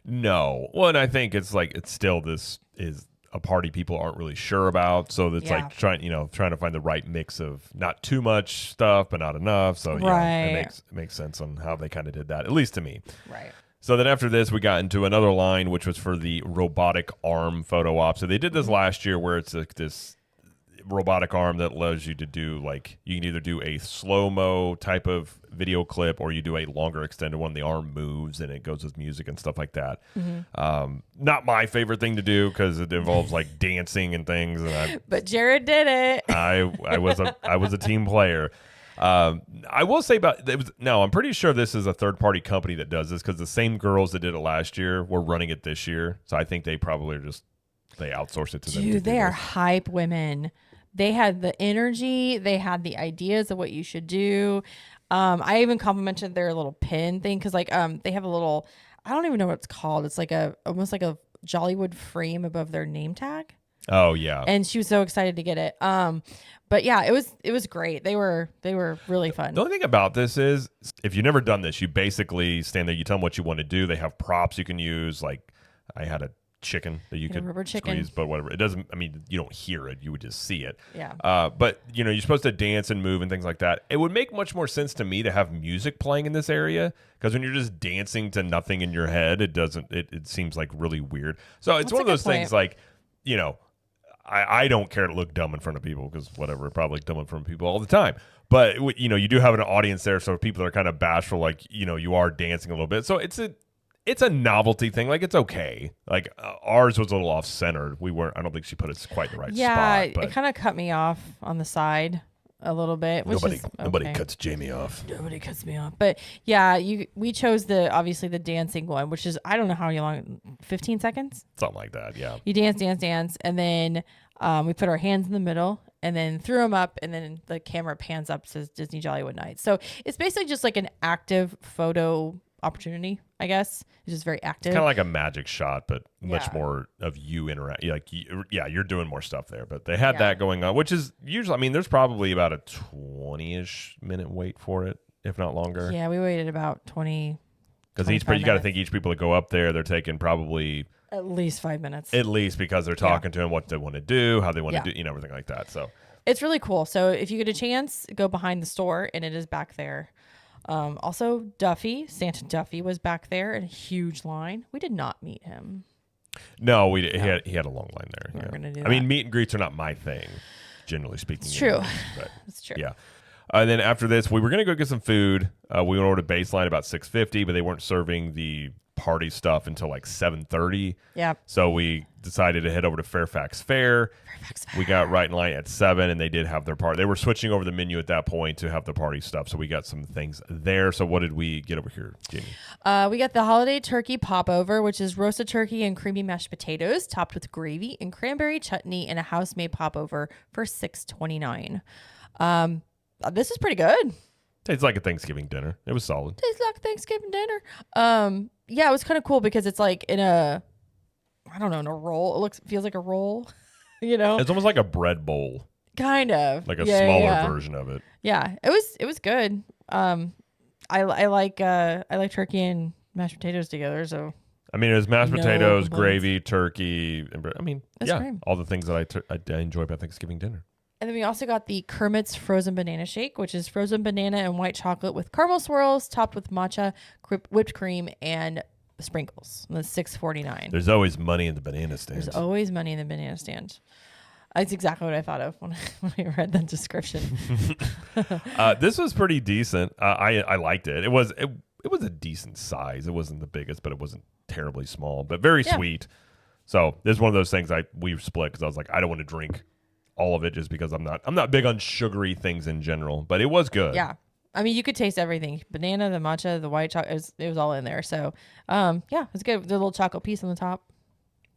No. Well, and I think it's still this is a party people aren't really sure about. So it's like trying to find the right mix of not too much stuff, but not enough. So it makes sense on how they kind of did that, at least to me. Right. So then after this, we got into another line, which was for the robotic arm photo op. So they did this last year where it's like this robotic arm that allows you to do, like, you can either do a slow-mo type of video clip or you do a longer extended one. The arm moves and it goes with music and stuff like that. Not my favorite thing to do because it involves like dancing and things. But Jared did it. I was a team player. I will say I'm pretty sure this is a third-party company that does this because the same girls that did it last year were running it this year. So I think they probably they outsource it to them. Dude, they are hype women. They had the energy. They had the ideas of what you should do. I even complimented their little pin thing because like they have a little, I don't even know what it's called. It's like almost like a Jollywood frame above their name tag. Oh yeah. And she was so excited to get it. But yeah, it was great. They were really fun. The only thing about this is if you've never done this, you basically stand there, you tell them what you want to do. They have props you can use. Like I had a chicken that you could squeeze, but whatever. It doesn't, I mean, you don't hear it, you would just see it. Yeah. But you're supposed to dance and move and things like that. It would make much more sense to me to have music playing in this area because when you're just dancing to nothing in your head, it seems like really weird. So it's one of those things like, I don't care to look dumb in front of people because whatever, probably look dumb in front of people all the time. But, you do have an audience there, so people are kind of bashful, like, you are dancing a little bit. So it's a novelty thing. Like, it's okay. Like, ours was a little off-centered. I don't think she put it quite in the right spot. Yeah, it kind of cut me off on the side a little bit. Nobody cuts Jamie off. Nobody cuts me off. But yeah, we chose obviously the dancing one, which is, I don't know how long, 15 seconds? Something like that, yeah. You dance, and then we put our hands in the middle and then threw them up, and then the camera pans up, says Disney Jollywood Nights. So it's basically just like an active photo opportunity, I guess. It's just very active. It's kind of like a magic shot, but much more of you interact. Like, you're doing more stuff there. But they had that going on, which is usually, I mean, there's probably about a 20-ish minute wait for it, if not longer. Yeah, we waited about 20. Because you got to think each people that go up there, they're taking probably at least 5 minutes. At least, because they're talking to them what they want to do, how they want to do, everything like that. So it's really cool. So if you get a chance, go behind the store, and it is back there. Also, Santa Duffy was back there in a huge line. We did not meet him. No, we did. No. He had a long line there. We're gonna do that. I mean, meet and greets are not my thing, generally speaking. It's true. But it's true. Yeah. And then after this, we were going to go get some food. We ordered Baseline about 6:50, but they weren't serving the party stuff until like 7:30. Yeah. So we decided to head over to Fairfax Fair. We got right in line at 7, and they did have their party. They were switching over the menu at that point to have the party stuff, so we got some things there. So what did we get over here, Jamie? We got the holiday turkey popover, which is roasted turkey and creamy mashed potatoes topped with gravy and cranberry chutney and a house-made popover for $6.29. This is pretty good. Tastes like a Thanksgiving dinner. It was solid. Tastes like Thanksgiving dinner. Yeah, it was kind of cool because it's like in a roll. It feels like a roll, It's almost like a bread bowl. Kind of. Like a smaller version of it. Yeah, it was good. I like turkey and mashed potatoes together, so. I mean, it was mashed potatoes, gravy, turkey, and bread. I mean, cream. All the things that I enjoy about Thanksgiving dinner. And then we also got the Kermit's Frozen Banana Shake, which is frozen banana and white chocolate with caramel swirls topped with matcha, whipped cream, and sprinkles. And that's $6.49. There's always money in the banana stand. There's always money in the banana stand. That's exactly what I thought of when I read the description. This was pretty decent. I liked it. It was a decent size. It wasn't the biggest, but it wasn't terribly small, but very sweet. So this is one of those things we split because I was like, I don't want to drink all of it just because I'm not big on sugary things in general, but it was good. Yeah. I mean, you could taste everything. Banana, the matcha, the white chocolate, it was all in there. So, it's good. The little chocolate piece on the top.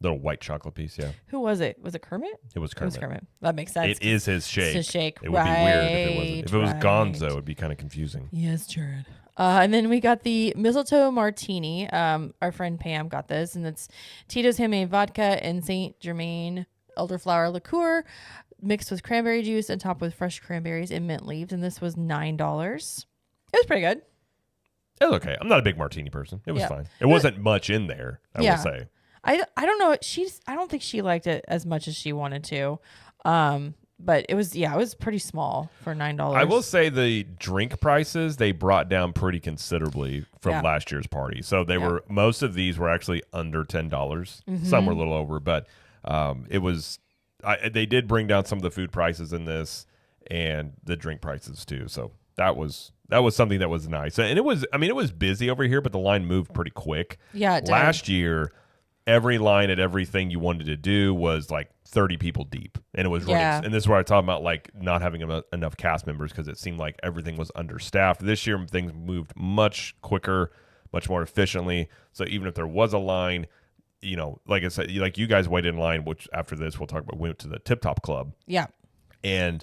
Little white chocolate piece, yeah. Who was it? Was it Kermit? It was Kermit. That makes sense. It is his shake. It's his shake. It would be weird if it wasn't. If it was Gonzo, it would be kind of confusing. Yes, Jared. And then we got the mistletoe martini. Our friend Pam got this, and it's Tito's handmade vodka and Saint Germain elderflower liqueur mixed with cranberry juice and topped with fresh cranberries and mint leaves. And this was $9. It was pretty good. It was okay. I'm not a big martini person. It was fine. It wasn't much in there, I will say. I don't know. I don't think she liked it as much as she wanted to. But it was pretty small for $9. I will say the drink prices they brought down pretty considerably from last year's party. So they were most of these were actually under $10. Mm-hmm. Some were a little over, but it was they did bring down some of the food prices in this and the drink prices too. So that was something that was nice. And it was busy over here, but the line moved pretty quick. Yeah, it did. Last year, every line at everything you wanted to do was like 30 people deep, and it was running. And this is where I talk about like not having enough cast members because it seemed like everything was understaffed. This year, things moved much quicker, much more efficiently. So even if there was a line, like I said, like you guys waited in line, which after this we'll talk about. We went to the Tip Top Club. Yeah, and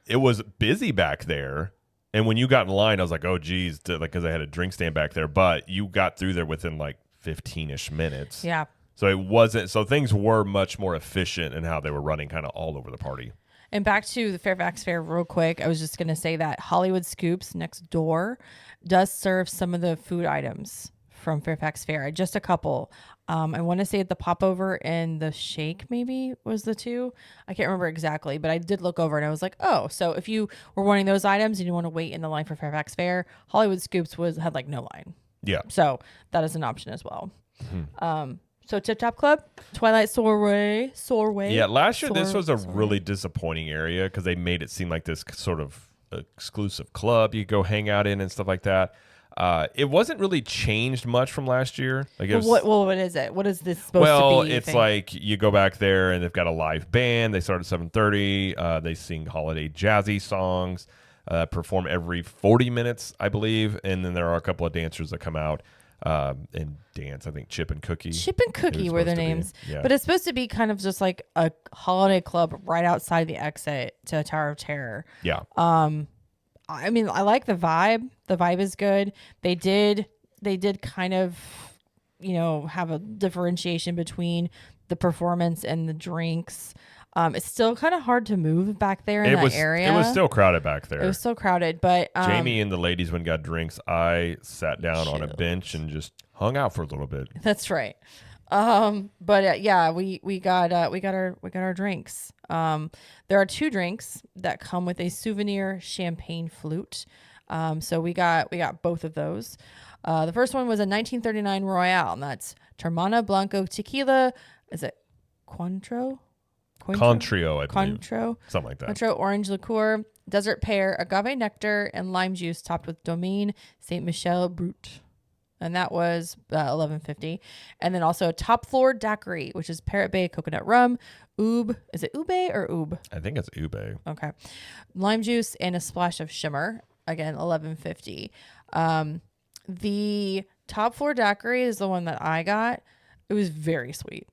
it was busy back there. And when you got in line, I was like, oh geez, because I had a drink stand back there. But you got through there within like 15-ish minutes. Yeah. So things were much more efficient in how they were running kind of all over the party. And back to the Fairfax Fair real quick, I was just going to say that Hollywood Scoops next door does serve some of the food items from Fairfax Fair. Just a couple. I want to say the Popover and the Shake maybe was the two. I can't remember exactly, but I did look over and I was like, oh, so if you were wanting those items and you want to wait in the line for Fairfax Fair, Hollywood Scoops had like no line. Yeah. So that is an option as well. Mm-hmm. So Tip Top Club, Twilight Soiree. Yeah, last year this was a really disappointing area because they made it seem like this sort of exclusive club you go hang out in and stuff like that. It wasn't really changed much from last year. Like what is it? What is this supposed to be? Well, it's like you go back there and they've got a live band. They start at 7:30. They sing holiday jazzy songs, perform every 40 minutes, I believe. And then there are a couple of dancers that come out and dance. I think Chip and Cookie. Chip and Cookie were their names. Yeah. But it's supposed to be kind of just like a holiday club right outside the exit to Tower of Terror. Yeah. I mean, I like the vibe. The vibe is good. They did kind of, have a differentiation between the performance and the drinks. It's still kind of hard to move back there in that area. It was still crowded back there. It was still crowded, but Jamie and the ladies went and got drinks. I sat down on a bench and just hung out for a little bit. That's right. But yeah, we got our drinks. There are two drinks that come with a souvenir champagne flute. So we got both of those. The first one was a 1939 Royale, and that's Termana Blanco Tequila. Is it Cointreau? Contrio, I believe. Contro. Something like that. Contro orange liqueur, desert pear, agave nectar, and lime juice topped with Domaine Saint Michel Brut. And that was $11.50. And then also a top floor daiquiri, which is Parrot Bay coconut rum, oob. Is it ube or oob? I think it's ube. Okay. Lime juice and a splash of shimmer. Again, $11.50. The top floor daiquiri is the one that I got. It was very sweet.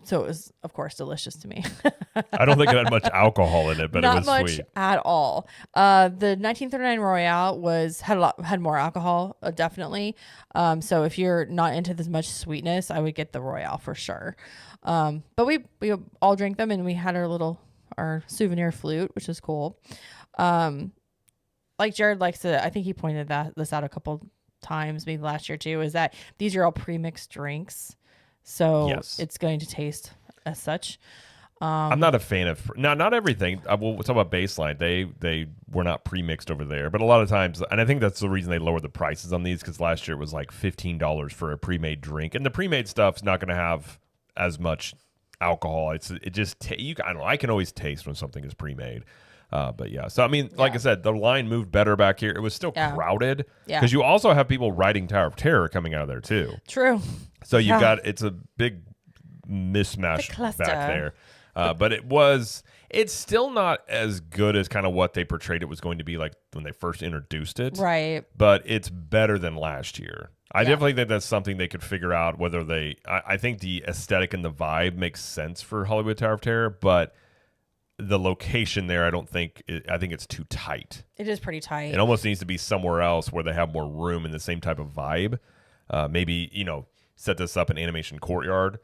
So it was, of course, delicious to me. I don't think it had much alcohol in it, but it was sweet. Not much at all. The 1939 Royale had more alcohol, definitely. So if you're not into this much sweetness, I would get the Royale for sure. But we all drank them, and we had our souvenir flute, which is cool. Like Jared likes to, I think he pointed this out a couple times, maybe last year too, is that these are all pre-mixed drinks. So it's going to taste as such. I'm not a fan of not everything. We'll talk about Baseline. They were not pre-mixed over there, but a lot of times, and I think that's the reason they lowered the prices on these because last year it was like $15 for a pre-made drink, and the pre-made stuff's not going to have as much alcohol. I can always taste when something is pre-made. But yeah, so I mean, like I said, the line moved better back here. It was still crowded because you also have people riding Tower of Terror coming out of there too. True. So you've got, it's a big mismatch back there. But it's still not as good as kind of what they portrayed it was going to be like when they first introduced it. Right. But it's better than last year. I definitely think that's something they could figure out whether I think the aesthetic and the vibe makes sense for Hollywood Tower of Terror, but the location there, I think it's too tight. It is pretty tight. It almost needs to be somewhere else where they have more room in the same type of vibe. Maybe, set this up in Animation Courtyard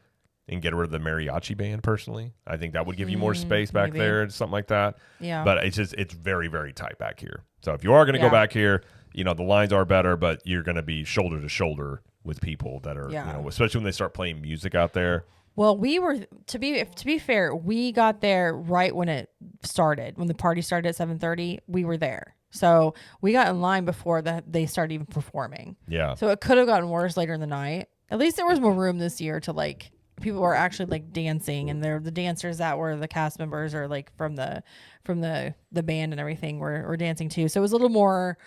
and get rid of the mariachi band personally. I think that would give you more space back there and something like that. Yeah. But it's very, very tight back here. So if you are going to go back here, the lines are better, but you're going to be shoulder to shoulder with people that are, especially when they start playing music out there. Well, we were, to be fair, we got there right when it started. When the party started at 7:30, we were there. So we got in line before they started even performing. Yeah. So it could have gotten worse later in the night. At least there was more room this year to like, people were actually like dancing, and the dancers that were the cast members or like from the band and everything were dancing too. So it was a little more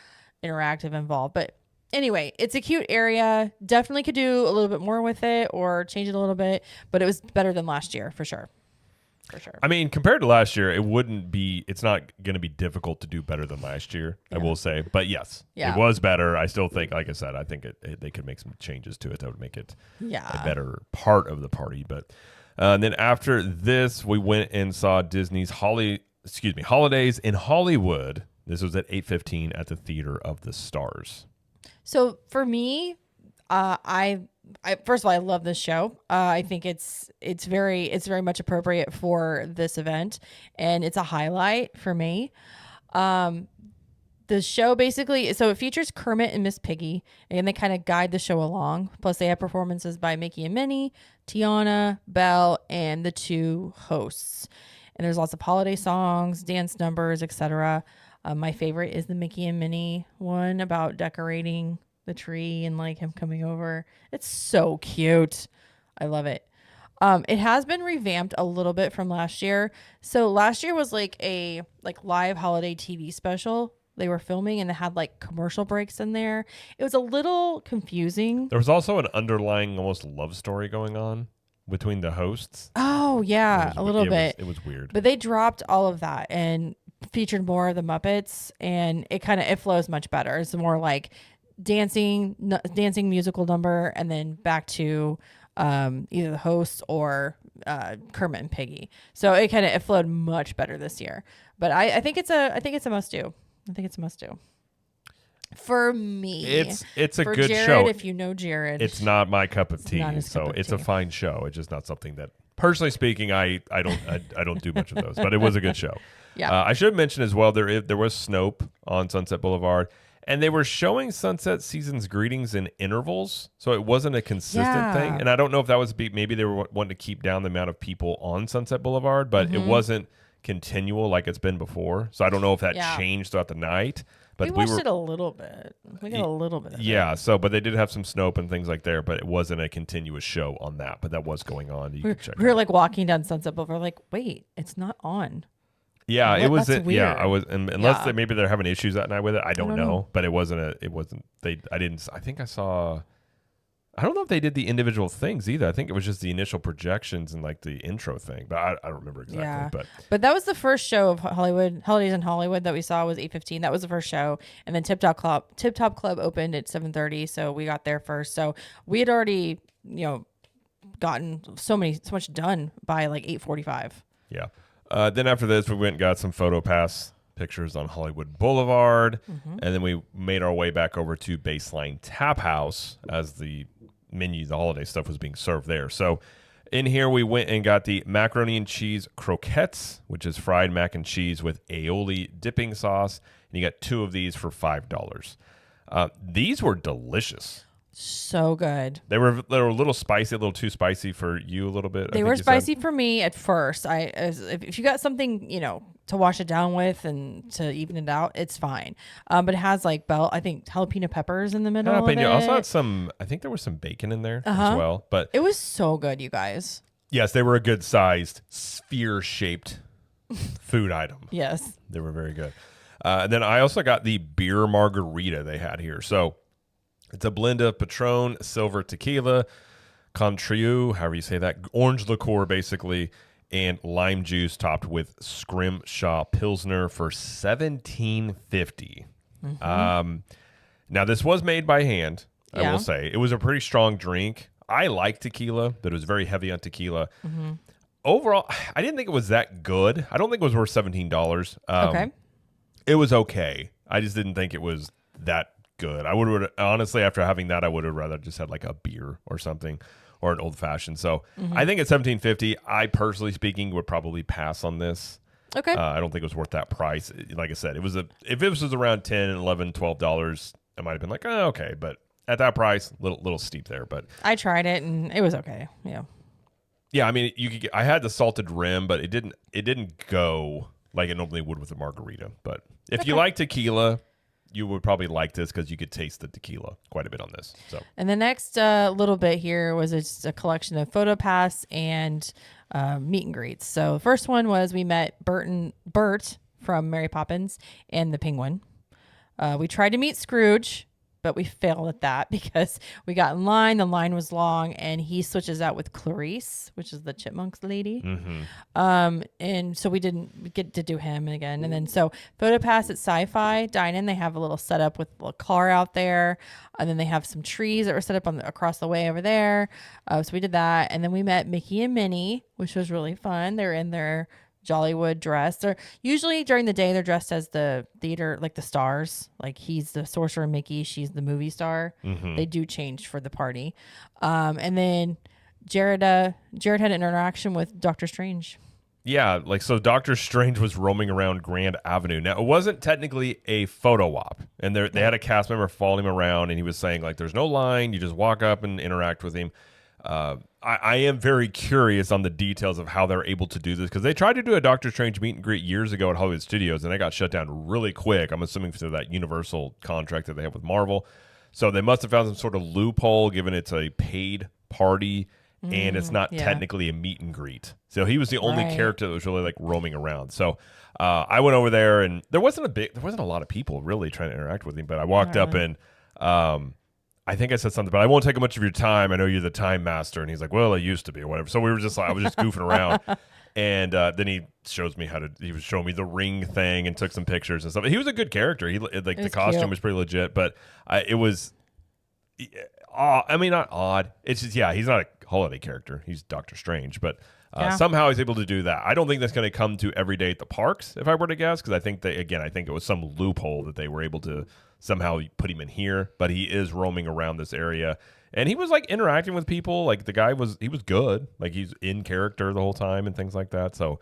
interactive involved. But anyway, it's a cute area. Definitely could do a little bit more with it or change it a little bit, but it was better than last year for sure. For sure. I mean, compared to last year, it's not going to be difficult to do better than last year, I will say. But yes, it was better. I still think, like I said, I think they could make some changes to it that would make it a better part of the party. But then after this, we went and saw Disney's Holidays in Hollywood. This was at 8:15 at the Theater of the Stars. So for me, I first of all, I love this show. I think it's very much appropriate for this event, and it's a highlight for me. The show basically, so it features Kermit and Miss Piggy, and they kind of guide the show along. Plus, they have performances by Mickey and Minnie, Tiana, Belle, and the two hosts. And there's lots of holiday songs, dance numbers, etc. My favorite is the Mickey and Minnie one about decorating the tree and like him coming over. It's so cute. I love it. It has been revamped a little bit from last year. So last year was like a live holiday TV special they were filming, and they had like commercial breaks in there. It was a little confusing. There was also an underlying almost love story going on between the hosts. Oh yeah, a little bit. It was weird. But they dropped all of that and featured more of the Muppets, and it flows much better. It's more like dancing musical number, and then back to either the hosts or Kermit and Piggy. So it flowed much better this year. But I think it's a must do. I think it's a must do. For me, it's a for good Jared, show. If you know Jared, it's not my cup of tea. So it's a fine show. It's just not something that, personally speaking, I don't do much of those. But it was a good show. Yeah. I should mention as well, there was Snope on Sunset Boulevard, and they were showing Sunset Season's greetings in intervals, so it wasn't a consistent thing. And I don't know if that was maybe they were wanting to keep down the amount of people on Sunset Boulevard, but it wasn't continual like it's been before. So I don't know if that changed throughout the night. But we watched it a little bit. We got a little bit of it. So, but they did have some Snope and things like there, but it wasn't a continuous show on that. But that was going on. You could check we were like walking down Sunset Boulevard, like, wait, it's not on. Yeah, it was. Weird. Yeah, I was. Unless maybe they're having issues that night with it. I don't know. But it wasn't. I think I saw. I don't know if they did the individual things either. I think it was just the initial projections and like the intro thing, but I don't remember exactly. Yeah. But that was the first show of Holidays in Hollywood that we saw was 8:15. That was the first show, and then Tip Top Club opened at 7:30, so we got there first. So we had already gotten so much done by like 8:45. Yeah. Then after this, we went and got some photo pass pictures on Hollywood Boulevard, and then we made our way back over to Baseline Tap House as the holiday stuff was being served there. So in here, we went and got the macaroni and cheese croquettes, which is fried mac and cheese with aioli dipping sauce, and you got 2 of these for $5. These were delicious. So good. They were a little spicy, a little too spicy for you a little bit. They were spicy for me at first. If you got something, to wash it down with and to even it out, it's fine. But it has like jalapeno peppers in the middle of it. Also had I think there was some bacon in there as well. But it was so good, you guys. Yes, they were a good sized sphere-shaped food item. Yes. They were very good. And then I also got the beer margarita they had here. So it's a blend of Patron, silver tequila, Cointreau, however you say that, orange liqueur basically, and lime juice topped with Scrimshaw Pilsner for $17.50. Now, this was made by hand, I will say. It was a pretty strong drink. I like tequila, but it was very heavy on tequila. Overall, I didn't think it was that good. I don't think it was worth $17. Okay. It was okay. I just didn't think it was that good. I would honestly, after having that, I would have rather just had like a beer or something, or an old fashioned. So I think at $17.50, I personally speaking would probably pass on this. Okay. I don't think it was worth that price. Like I said, if it was around $10, $11, $12, I might have been like, oh, okay. But at that price, little steep there. But I tried it and it was okay. Yeah. Yeah, I mean, I had the salted rim, but it didn't go like it normally would with a margarita. But if you like tequila, you would probably like this because you could taste the tequila quite a bit on this. So, and the next little bit here was just a collection of photo pass and meet and greets. So the first one was we met Bert from Mary Poppins and the Penguin. We tried to meet Scrooge, but we failed at that because we got in line. The line was long, and he switches out with Clarice, which is the Chipmunks lady. Mm-hmm. And so we didn't get to do him again. And then so photo pass at Sci-Fi Dine-In, they have a little setup with a little car out there, and then they have some trees that were set up across the way over there. So we did that, and then we met Mickey and Minnie, which was really fun. They're in their Jollywood dress. They're usually during the day they're dressed as the theater, like the stars. Like he's the sorcerer Mickey, she's the movie star. Mm-hmm. They do change for the party. And then Jared had an interaction with Doctor Strange. Yeah, like so Doctor Strange was roaming around Grand Avenue. Now, it wasn't technically a photo op. And they had a cast member follow him around, and he was saying, like, there's no line. You just walk up and interact with him. I am very curious on the details of how they're able to do this, because they tried to do a Doctor Strange meet and greet years ago at Hollywood Studios, and they got shut down really quick. I'm assuming through that Universal contract that they have with Marvel. So they must have found some sort of loophole, given it's a paid party and it's not technically a meet and greet. So he was the only character that was really like roaming around. So I went over there, and there wasn't a lot of people really trying to interact with him, but I walked up and I think I said something, but I won't take up much of your time. I know you're the time master. And he's like, well, I used to be, or whatever. So we were just like, I was just goofing around. And then he shows me he was showing me the ring thing and took some pictures and stuff. He was a good character. The costume was pretty legit, but it was, I mean, not odd. It's just, he's not a holiday character. He's Doctor Strange, but somehow he's able to do that. I don't think that's going to come to every day at the parks, if I were to guess, because I think it was some loophole that they were able to somehow put him in here, but he is roaming around this area, and he was like interacting with people. Like the guy was good. Like he's in character the whole time and things like that. So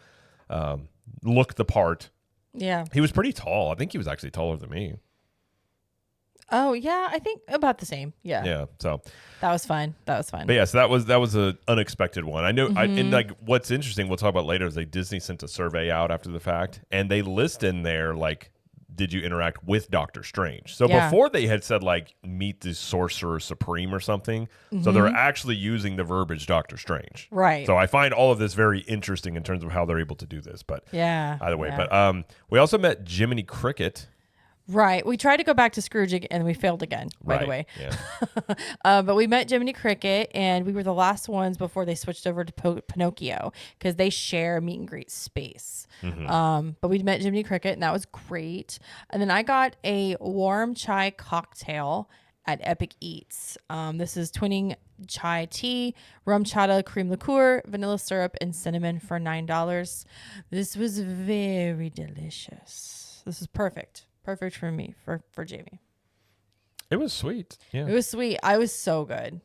looked the part. Yeah. He was pretty tall. I think he was actually taller than me. Oh yeah, I think about the same. Yeah. Yeah. So that was fun. But yeah, so that was an unexpected one. I know. And like what's interesting, we'll talk about later, is like Disney sent a survey out after the fact, and they list in there like, did you interact with Doctor Strange? So before they had said like meet the Sorcerer Supreme or something. So they're actually using the verbiage Doctor Strange. Right. So I find all of this very interesting in terms of how they're able to do this. But either way, but we also met Jiminy Cricket. Right. We tried to go back to Scrooge and we failed again, by the way. Yeah. But we met Jiminy Cricket, and we were the last ones before they switched over to Pinocchio, because they share meet and greet space. But we met Jiminy Cricket, and that was great. And then I got a warm chai cocktail at Epic Eats. This is twinning chai tea, rum chata, cream liqueur, vanilla syrup, and cinnamon for $9. This was very delicious. This is perfect. Perfect for me, for Jamie. It was sweet. Yeah. It was sweet. I was so good.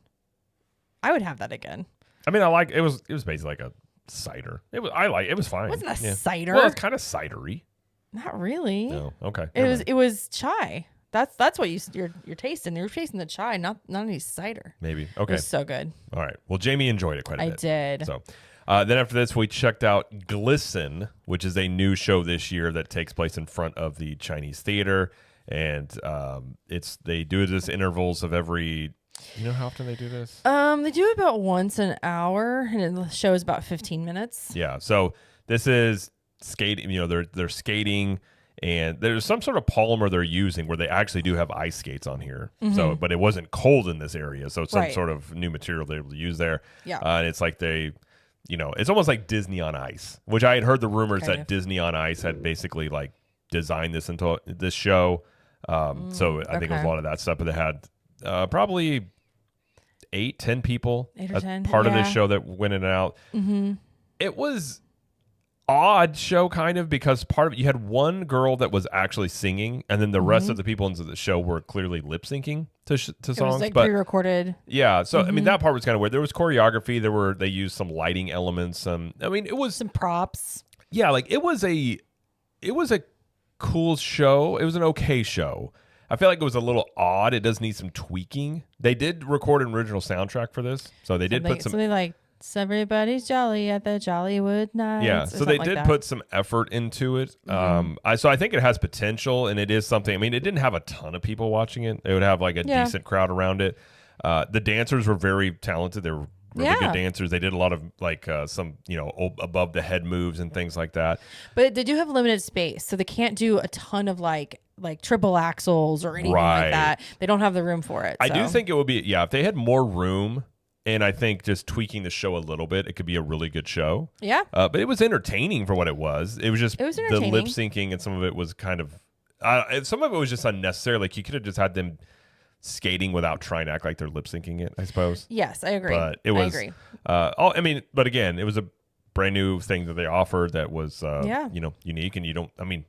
I would have that again. I mean, it was basically like a cider. It was fine. It wasn't a cider. Well, it's kind of cidery. Not really. No. Okay. It was chai. That's what you're tasting. You're tasting the chai, not any cider. Maybe. Okay. It was so good. All right. Well, Jamie enjoyed it quite a bit. I did. So then after this, we checked out Glisten, which is a new show this year that takes place in front of the Chinese theater. And they do this intervals of every, you know how often they do this? They do it about once an hour, and the show is about 15 minutes. Yeah. So this is skating, they're skating, and there's some sort of polymer they're using where they actually do have ice skates on here. So, but it wasn't cold in this area. So it's some sort of new material they're able to use there. Yeah. And it's like it's almost like Disney on Ice, which I had heard the rumors that Disney on Ice had basically like designed this into this show. So I think it was a lot of that stuff, but they had probably 8-10 people 8 or 10, part of this show that went in and out. It was odd show kind of, because part of it, you had one girl that was actually singing, and then the rest of the people into the show were clearly lip syncing to songs. It was like pre-recorded. Yeah, so I mean that part was kind of weird. There was choreography. They used some lighting elements. I mean, it was some props. Yeah, like it was a cool show. It was an okay show. I feel like it was a little odd. It does need some tweaking. They did record an original soundtrack for this, so they did put something like "Everybody's Jolly at the Jollywood Nights." Yeah, so they did put some effort into it. So I think it has potential, and it is something. I mean, it didn't have a ton of people watching it. It would have like a decent crowd around it. The dancers were very talented. They were really good dancers. They did a lot of like some above the head moves and things like that. But they do have limited space, so they can't do a ton of like triple axles or anything like that. They don't have the room for it. I do think it would be if they had more room. And I think just tweaking the show a little bit, it could be a really good show. Yeah. But it was entertaining for what it was. It was just the lip syncing, and some of it was kind of, some of it was just unnecessary. Like you could have just had them skating without trying to act like they're lip syncing it, I suppose. Yes, I agree. But it was, I agree. But again, it was a brand new thing that they offered that was, unique. And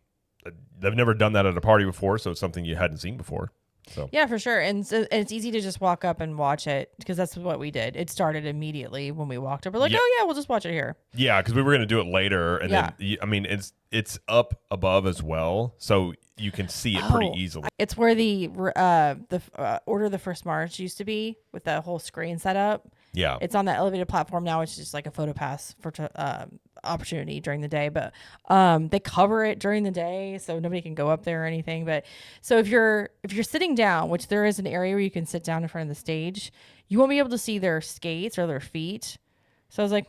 they've never done that at a party before. So it's something you hadn't seen before. So. Yeah, for sure. And it's easy to just walk up and watch it because that's what we did. It started immediately when we walked up. We're like, oh, yeah, we'll just watch it here. Yeah, because we were going to do it later. And then, it's up above as well. So you can see it pretty easily. It's where the Order of the First March used to be with that whole screen set up. Yeah. It's on that elevated platform now. It's just like a photo pass for opportunity during the day. But they cover it during the day, so nobody can go up there or anything. But so if you're sitting down, which there is an area where you can sit down in front of the stage, you won't be able to see their skates or their feet. So I was like,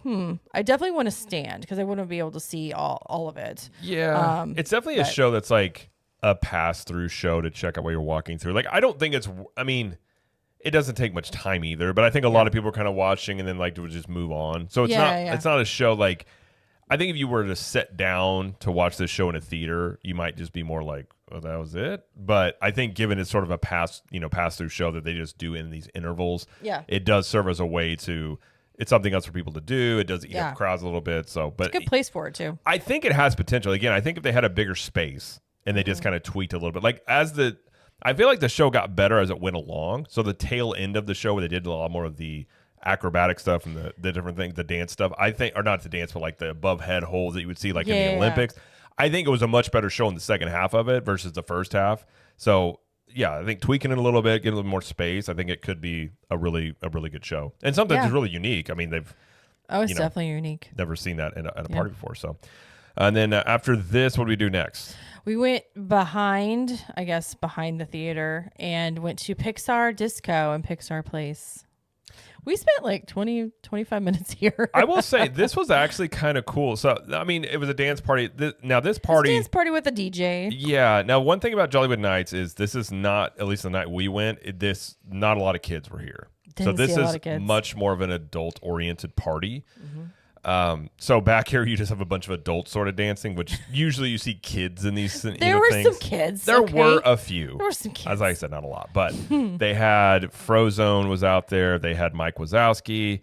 I definitely want to stand because I wouldn't be able to see all of it. Yeah. It's definitely a show that's like a pass-through show to check out what you're walking through. Like, I don't think it doesn't take much time either, but I think a lot of people are kind of watching and then like would just move on. So it's not a show like, I think if you were to sit down to watch this show in a theater, you might just be more like, oh, that was it. But I think given it's sort of a pass-through show that they just do in these intervals, it does serve as a way to, it's something else for people to do. It does eat up crowds a little bit. So, but it's a good place for it too. I think it has potential. Again, I think if they had a bigger space and they just kind of tweaked a little bit, like I feel like the show got better as it went along. So the tail end of the show where they did a lot more of the acrobatic stuff and the different things, the dance stuff, I think, or not the dance, but like the above head holds that you would see like in the Olympics. I think it was a much better show in the second half of it versus the first half. So yeah, I think tweaking it a little bit, getting a little more space, I think it could be a really good show. And something that's really unique. I mean, it's definitely unique. Never seen that at a party before. So, and then after this, what do we do next? We went behind the theater and went to Pixar Disco and Pixar Place. We spent like 25 minutes here. I will say this was actually kind of cool. So, I mean, it was a dance party. Now, this party... It's a dance party with a DJ. Yeah. Now, one thing about Jollywood Nights is this is not, at least the night we went, not a lot of kids were here. So this is much more of an adult-oriented party. Mm-hmm. So back here, you just have a bunch of adults sort of dancing, which usually you see kids in these things. There were some kids. There were a few. There were some kids. As I said, not a lot. But they had Frozone was out there. They had Mike Wazowski.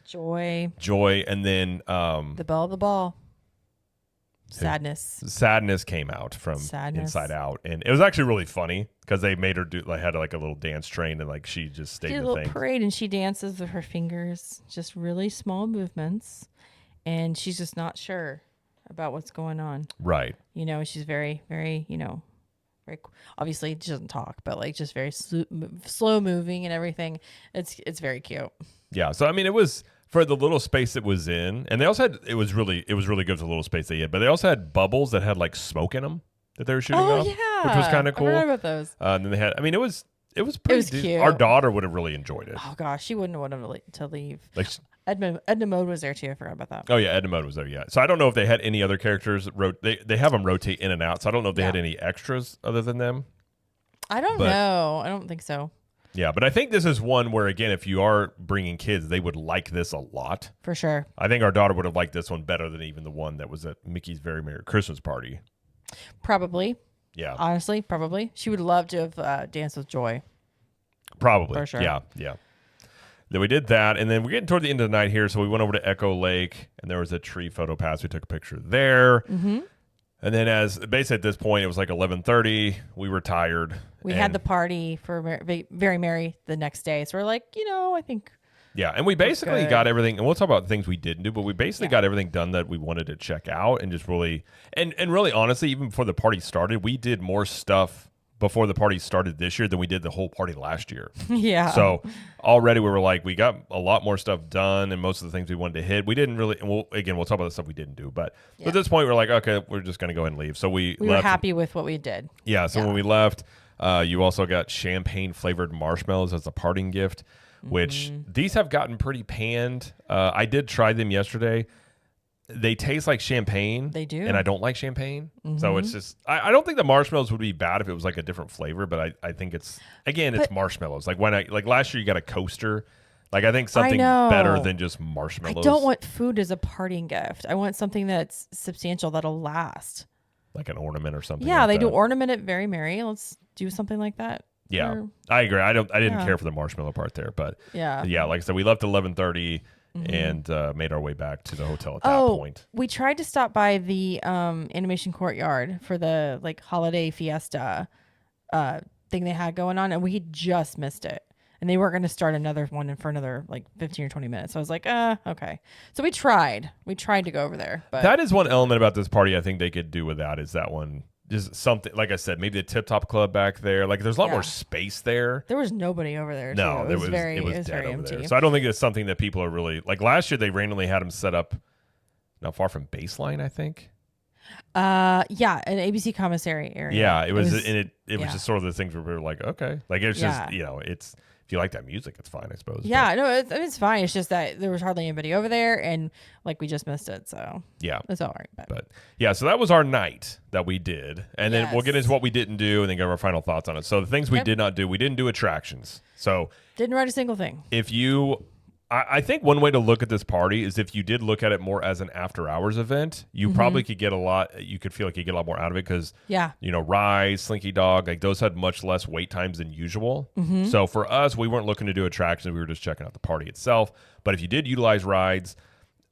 Joy. And then... the Belle of the Ball. Sadness came out from Inside Out. And it was actually really funny because they made her had like a little dance train and like she just stayed in the thing. She did a little parade and she dances with her fingers. Just really small movements. And she's just not sure about what's going on. Right. She's very, very, very, obviously she doesn't talk, but like just very slow moving and everything. It's very cute. Yeah. So, I mean, it was for the little space it was in. And they also had, it was really good for the little space they had, but they also had bubbles that had like smoke in them that they were shooting off. Yeah. Which was kind of cool. I forgot about those. And then they had, I mean, it was pretty cute. Our daughter would have really enjoyed it. Oh gosh, she wouldn't want to leave. Like Edna Mode was there too. I forgot about that. Oh yeah, Edna Mode was there. Yeah. So I don't know if they had any other characters. They have them rotate in and out. So I don't know if they had any extras other than them. I don't know. I don't think so. Yeah, but I think this is one where again, if you are bringing kids, they would like this a lot. For sure. I think our daughter would have liked this one better than even the one that was at Mickey's Very Merry Christmas Party. Probably. Yeah. Honestly, probably. She would love to have danced with Joy. Probably. For sure. Yeah. Then we did that, and then we're getting toward the end of the night here, so we went over to Echo Lake, and there was a tree photo pass. We took a picture there. Mm-hmm. And then basically at this point, it was like 11:30. We were tired. We had the party for Very Merry the next day. So we're like, I think Yeah, and we basically got everything, and we'll talk about the things we didn't do, but we basically got everything done that we wanted to check out, and just really, and really honestly, even before the party started, we did more stuff before the party started this year than we did the whole party last year. Yeah. So already we were like, we got a lot more stuff done, and most of the things we wanted to hit, we didn't really, and we'll talk about the stuff we didn't do, but at this point, we're like, okay, we're just going to go ahead and leave. So we were happy with what we did. Yeah, so when we left, you also got champagne-flavored marshmallows as a parting gift, which these have gotten pretty panned. I did try them yesterday. They taste like champagne. They do. And I don't like champagne. So it's just, I don't think the marshmallows would be bad if it was like a different flavor, but I think it's, again, it's marshmallows. Like like last year you got a coaster. Like I think something better than just marshmallows. I don't want food as a parting gift. I want something that's substantial that'll last. Like an ornament or something. Yeah, like they that. do ornament it very merry. Let's do something like that. Yeah, I agree. I didn't care for the marshmallow part there, but yeah. Like I said, we left at 11:30 and made our way back to the hotel at that point. We tried to stop by the animation courtyard for the like holiday fiesta thing they had going on, and we just missed it. And they weren't going to start another one for another like 15 or 20 minutes. So I was like, okay. So we tried to go over there. But that is one element about this party I think they could do without is that one. Just something, like I said, maybe the Tip Top Club back there. Like there's a lot more space there. There was nobody over there. No, it was very dead over empty. there. So I don't think it's something that people are really, like last year they randomly had them set up not far from Baseline, I think. An ABC commissary area. Yeah, it was just sort of the things where we were like, okay. Like it's just, it's, if you like that music, it's fine, I suppose. Yeah, no, it's fine. It's just that there was hardly anybody over there, and like we just missed it, so yeah, it's all right. But yeah, so that was our night that we did, and then we'll get into what we didn't do, and then give our final thoughts on it. So the things we did not do, we didn't do attractions. So didn't ride a single thing. I think one way to look at this party is if you did look at it more as an after hours event, you probably could get you could feel like you get a lot more out of it because, Rise, Slinky Dog, like those had much less wait times than usual. So for us, we weren't looking to do attractions. We were just checking out the party itself. But if you did utilize rides,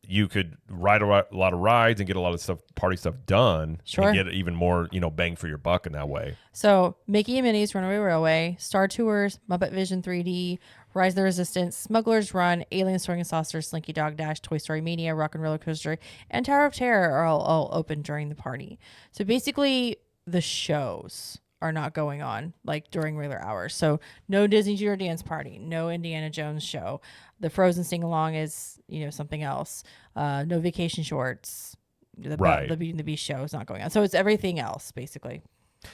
you could ride a lot of rides and get a lot of party stuff done. Sure. And get even more, bang for your buck in that way. So Mickey and Minnie's Runaway Railway, Star Tours, Muppet Vision 3D, Rise of the Resistance, Smuggler's Run, Alien Soaring Saucer, Slinky Dog Dash, Toy Story Mania, Rock and Roller Coaster, and Tower of Terror are all open during the party. So basically, the shows are not going on like during regular hours. So no Disney Junior Dance Party, no Indiana Jones show. The Frozen Sing Along is something else. No Vacation Shorts. The Beauty and the Beast show is not going on. So it's everything else basically.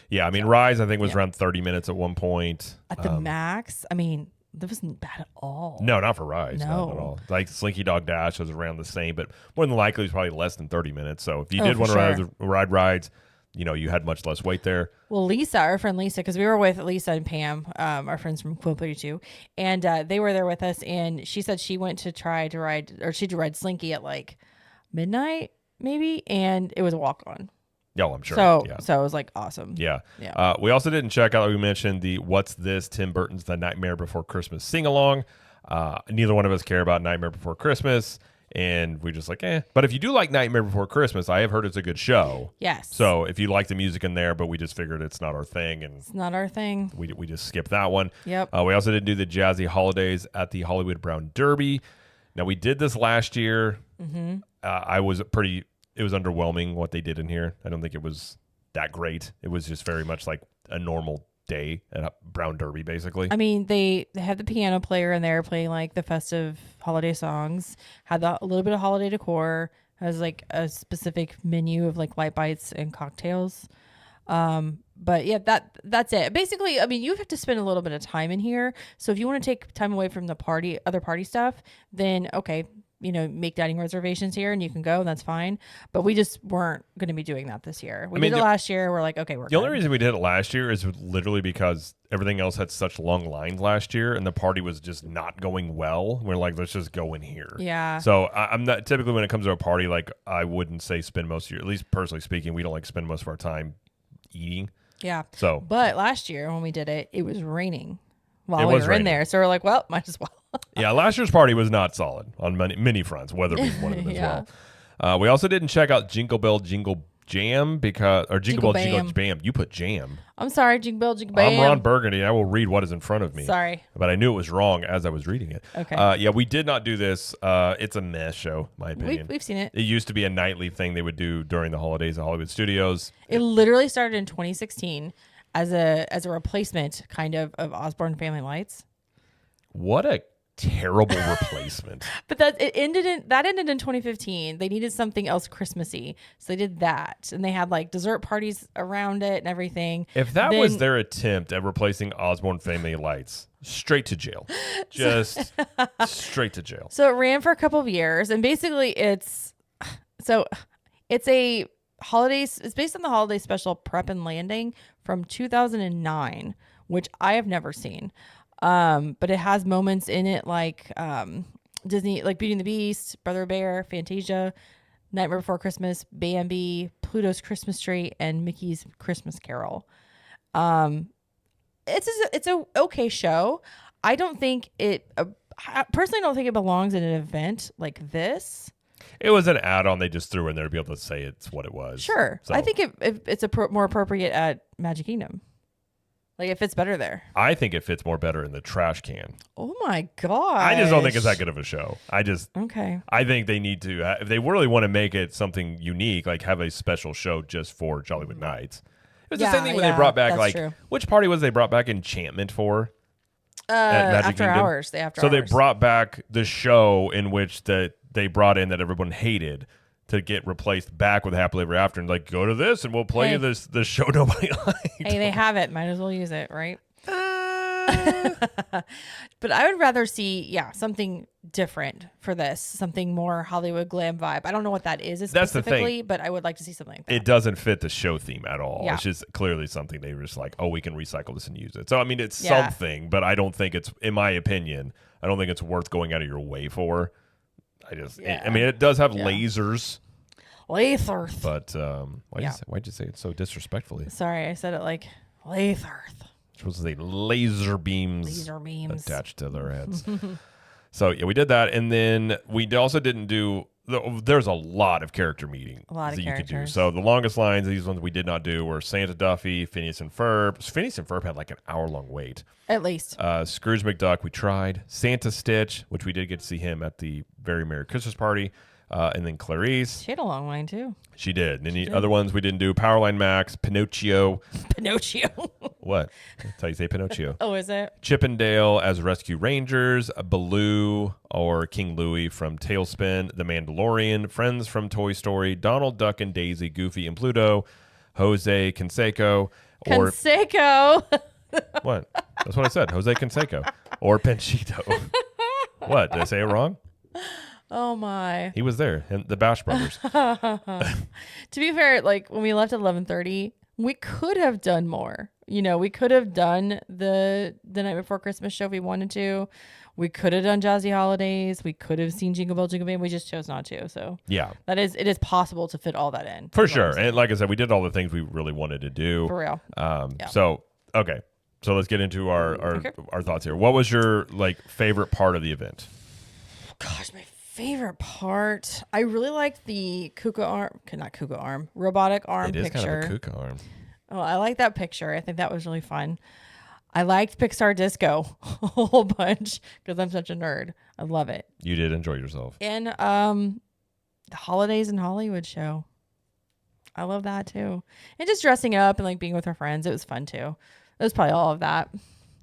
Yeah, I mean Rise I think was around 30 minutes at one point. At the max, I mean. That wasn't bad at all. No, not for Rise. No. Not at all. Like Slinky Dog Dash was around the same, but more than likely it was probably less than 30 minutes. So if you did want to ride rides, you had much less wait there. Well, Lisa, our friend Lisa, because we were with Lisa and Pam, our friends from Quill 32, and they were there with us, and she said she went to she'd ride Slinky at like midnight, maybe, and it was a walk-on. Yeah, I'm sure. So it was like awesome. Yeah. We also didn't check out, we mentioned the What's This? Tim Burton's The Nightmare Before Christmas sing-along. Neither one of us care about Nightmare Before Christmas, and we're just like, But if you do like Nightmare Before Christmas, I have heard it's a good show. Yes. So if you like the music in there, but we just figured it's not our thing. And it's not our thing. We just skipped that one. Yep. We also didn't do the Jazzy Holidays at the Hollywood Brown Derby. Now, we did this last year. It was underwhelming what they did in here. I don't think it was that great. It was just very much like a normal day at a Brown Derby, basically. I mean, they had the piano player in there playing like the festive holiday songs, had a little bit of holiday decor, has like a specific menu of like light bites and cocktails. But yeah, that's it. Basically, I mean, you have to spend a little bit of time in here. So if you want to take time away from the other party stuff, then okay, make dining reservations here and you can go, and that's fine. But we just weren't going to be doing that this year. We did it last year. We're like, okay, we're the only reason we did it last year is literally because everything else had such long lines last year and the party was just not going well. We're like, let's just go in here. Yeah. So I'm not typically when it comes to a party, like I wouldn't say spend most of your, at least personally speaking, we don't like spend most of our time eating. Yeah. So, but last year when we did it, it was raining while we were in there. So we're like, well, might as well. Yeah, last year's party was not solid on many fronts, weather being one of them as well. We also didn't check out Jingle Bell, Jingle jam or Jingle Bell Jingle Bam. You put jam. I'm sorry, Jingle Bell Jingle Bam. I'm Ron Burgundy. I will read what is in front of me. Sorry. But I knew it was wrong as I was reading it. Okay. Yeah, we did not do this. It's a mess show, my opinion. We've seen it. It used to be a nightly thing they would do during the holidays at Hollywood Studios. It literally started in 2016 as a replacement kind of Osborne Family Lights. What a terrible replacement. But that ended in 2015. They needed something else Christmassy, so they did that, and they had like dessert parties around it and everything. If that was their attempt at replacing Osborne Family Lights, straight to jail. Just straight to jail. So it ran for a couple of years, and basically it's a holidays. It's based on the holiday special Prep and Landing from 2009, which I have never seen. But it has moments in it like Disney, like Beauty and the Beast, Brother Bear, Fantasia, Nightmare Before Christmas, Bambi, Pluto's Christmas Tree, and Mickey's Christmas Carol. It's a okay show. I personally don't think it belongs in an event like this. It was an add-on they just threw in there to be able to say it's what it was. Sure. So. I think it's more appropriate at Magic Kingdom. Like, it fits better there. I think it fits better in the trash can. Oh, my God. I just don't think it's that good of a show. Okay. I think they need to, if they really want to make it something unique, like have a special show just for Jollywood Nights. It was the same thing when they brought back, like, true. Which party was they brought back Enchantment for? At Magic After Kingdom? Hours. So they brought back the show in which they brought in that everyone hated to get replaced back with Happily Ever After, and like, go to this and we'll play you this show nobody liked. Hey, they have it. Might as well use it, right? But I would rather see, something different for this, something more Hollywood glam vibe. I don't know what that is specifically, but I would like to see something like that. It doesn't fit the show theme at all. Yeah. It's just clearly something they were just like, oh, we can recycle this and use it. So, I mean, it's something, but I don't think it's, in my opinion, I don't think it's worth going out of your way for. It does have lasers. Lasers. But why'd you say it so disrespectfully? Sorry, I said it like lasers. You're supposed to say laser beams. Laser beams attached to their heads. So yeah, we did that, and then we also didn't do. There's a lot of character meetings that you could do. So the longest lines, these ones we did not do, were Santa Duffy, Phineas and Ferb. Phineas and Ferb had like an hour-long wait. At least. Scrooge McDuck, we tried. Santa Stitch, which we did get to see him at the Very Merry Christmas Party. And then Clarice. She had a long line, too. She did. And the other ones we didn't do, Powerline Max, Pinocchio. Pinocchio. What? That's how you say Pinocchio. Oh, is it? Chippendale as Rescue Rangers, Baloo or King Louie from Tailspin, The Mandalorian, Friends from Toy Story, Donald Duck and Daisy, Goofy and Pluto, Jose Canseco. Canseco. What? That's what I said. Jose Canseco. Or Panchito. What? Did I say it wrong? Oh, my. He was there. And the Bash Brothers. To be fair, like, when we left at 11:30, we could have done more. You know, we could have done the Night Before Christmas show if we wanted to. We could have done Jazzy Holidays. We could have seen Jingle Bell Jingle Bam. We just chose not to. So yeah, it is possible to fit all that in. For sure. And like I said, we did all the things we really wanted to do. For real. So, okay. So let's get into our thoughts here. What was your favorite part of the event? Gosh, my favorite part. I really liked the robotic arm picture. It is kind of a Kuka arm. Oh, I like that picture. I think that was really fun. I liked Pixar Disco a whole bunch because I'm such a nerd. I love it. You did enjoy yourself. And the Holidays in Hollywood show. I love that too. And just dressing up and being with our friends. It was fun too. It was probably all of that.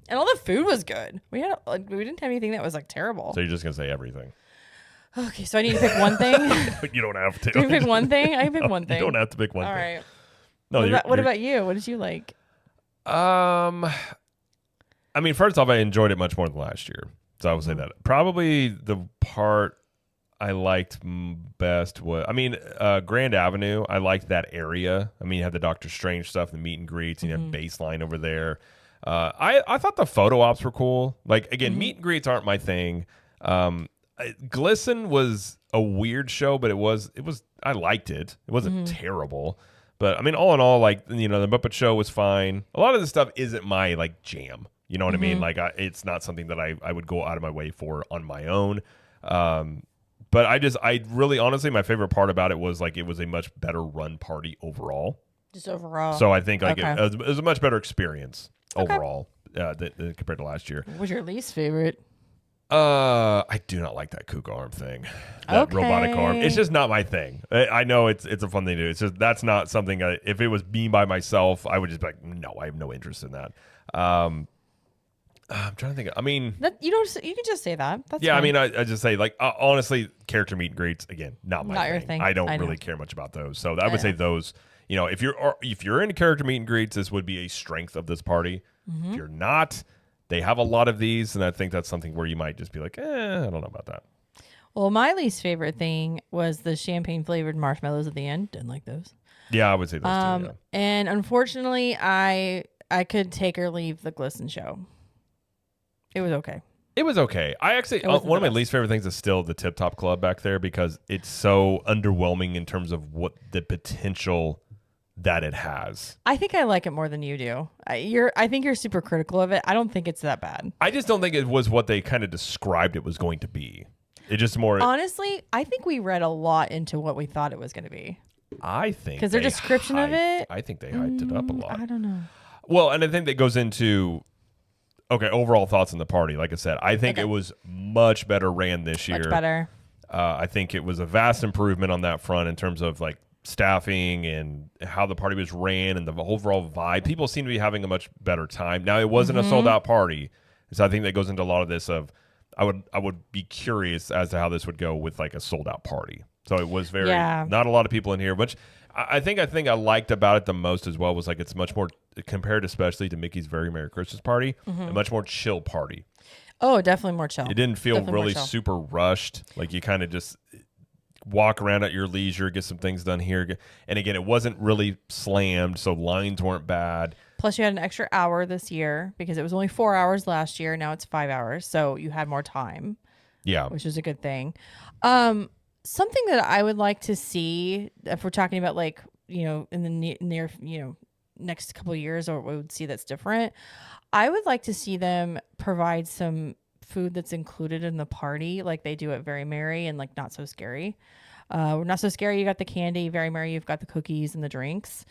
And all the food was good. We didn't have anything that was terrible. So you're just gonna say everything. Okay, so I need to pick one thing. You don't have to. Do you pick one thing? I can pick one thing. You don't have to pick one thing. All right. No. What about you? What did you like? I mean, first off, I enjoyed it much more than last year. So I would say that. Probably the part I liked best was, Grand Avenue. I liked that area. I mean, you had the Doctor Strange stuff, the meet and greets, and you had Baseline over there. I thought the photo ops were cool. Again, meet and greets aren't my thing. Glisten was a weird show, but it was I liked it. It wasn't terrible. But all in all, the Muppet Show was fine. A lot of this stuff isn't my jam. You know what I mean? It's not something that I would go out of my way for on my own. But But I really honestly, my favorite part about it was like it was a much better run party overall. Just overall. So I think like it was a much better experience overall than compared to last year. What was your least favorite? I do not like that kook arm thing. That robotic arm. It's just not my thing. I know it's a fun thing to do. It's just that's not something. If it was me by myself, I would just be like, no, I have no interest in that. I'm trying to think. I mean, you can just say that. That's yeah. fine. I mean, I just say like honestly, character meet and greets again, not my your thing. I don't really care much about those. So I would say those. You know, if you're into character meet and greets, this would be a strength of this party. Mm-hmm. If you're not, they have a lot of these, and I think that's something where you might just be like, I don't know about that. Well, my least favorite thing was the champagne flavored marshmallows at the end. Didn't like those. Yeah, I would say those too. Yeah. And unfortunately, I could take or leave the glisten show. It was okay. It was okay. I actually one of my least favorite things is still the Tip Top Club back there because it's so underwhelming in terms of what the potential that it has. I think I like it more than you do. I think you're super critical of it. I don't think it's that bad. I just don't think it was what they kind of described it was going to be. It just more. Honestly, I think we read a lot into what we thought it was going to be. I think because their description of it. I think they hyped it up a lot. I don't know. Well, and I think that goes into overall thoughts on the party. Like I said, I think it was much better ran this year. Much better. I think it was a vast improvement on that front in terms of like staffing and how the party was ran and the overall vibe. People seem to be having a much better time. Now, it wasn't a sold out party. So I think that goes into a lot of this of I would be curious as to how this would go with like a sold out party. So it was very not a lot of people in here, which I think I liked about it the most as well was like it's much more compared especially to Mickey's Very Merry Christmas Party, a much more chill party. Oh, definitely more chill. It didn't feel really super rushed. Like you kind of just walk around at your leisure, get some things done here. And again, it wasn't really slammed, so lines weren't bad. Plus, you had an extra hour this year because it was only 4 hours last year. Now it's 5 hours, so you had more time. Yeah, which is a good thing. Something that I would like to see, if we're talking about like in the near next couple of years, or we would see that's different. I would like to see them provide some food that's included in the party like they do at Very Merry and like Not So Scary. Not So Scary, you got the candy. Very Merry, you've got the cookies and the drinks.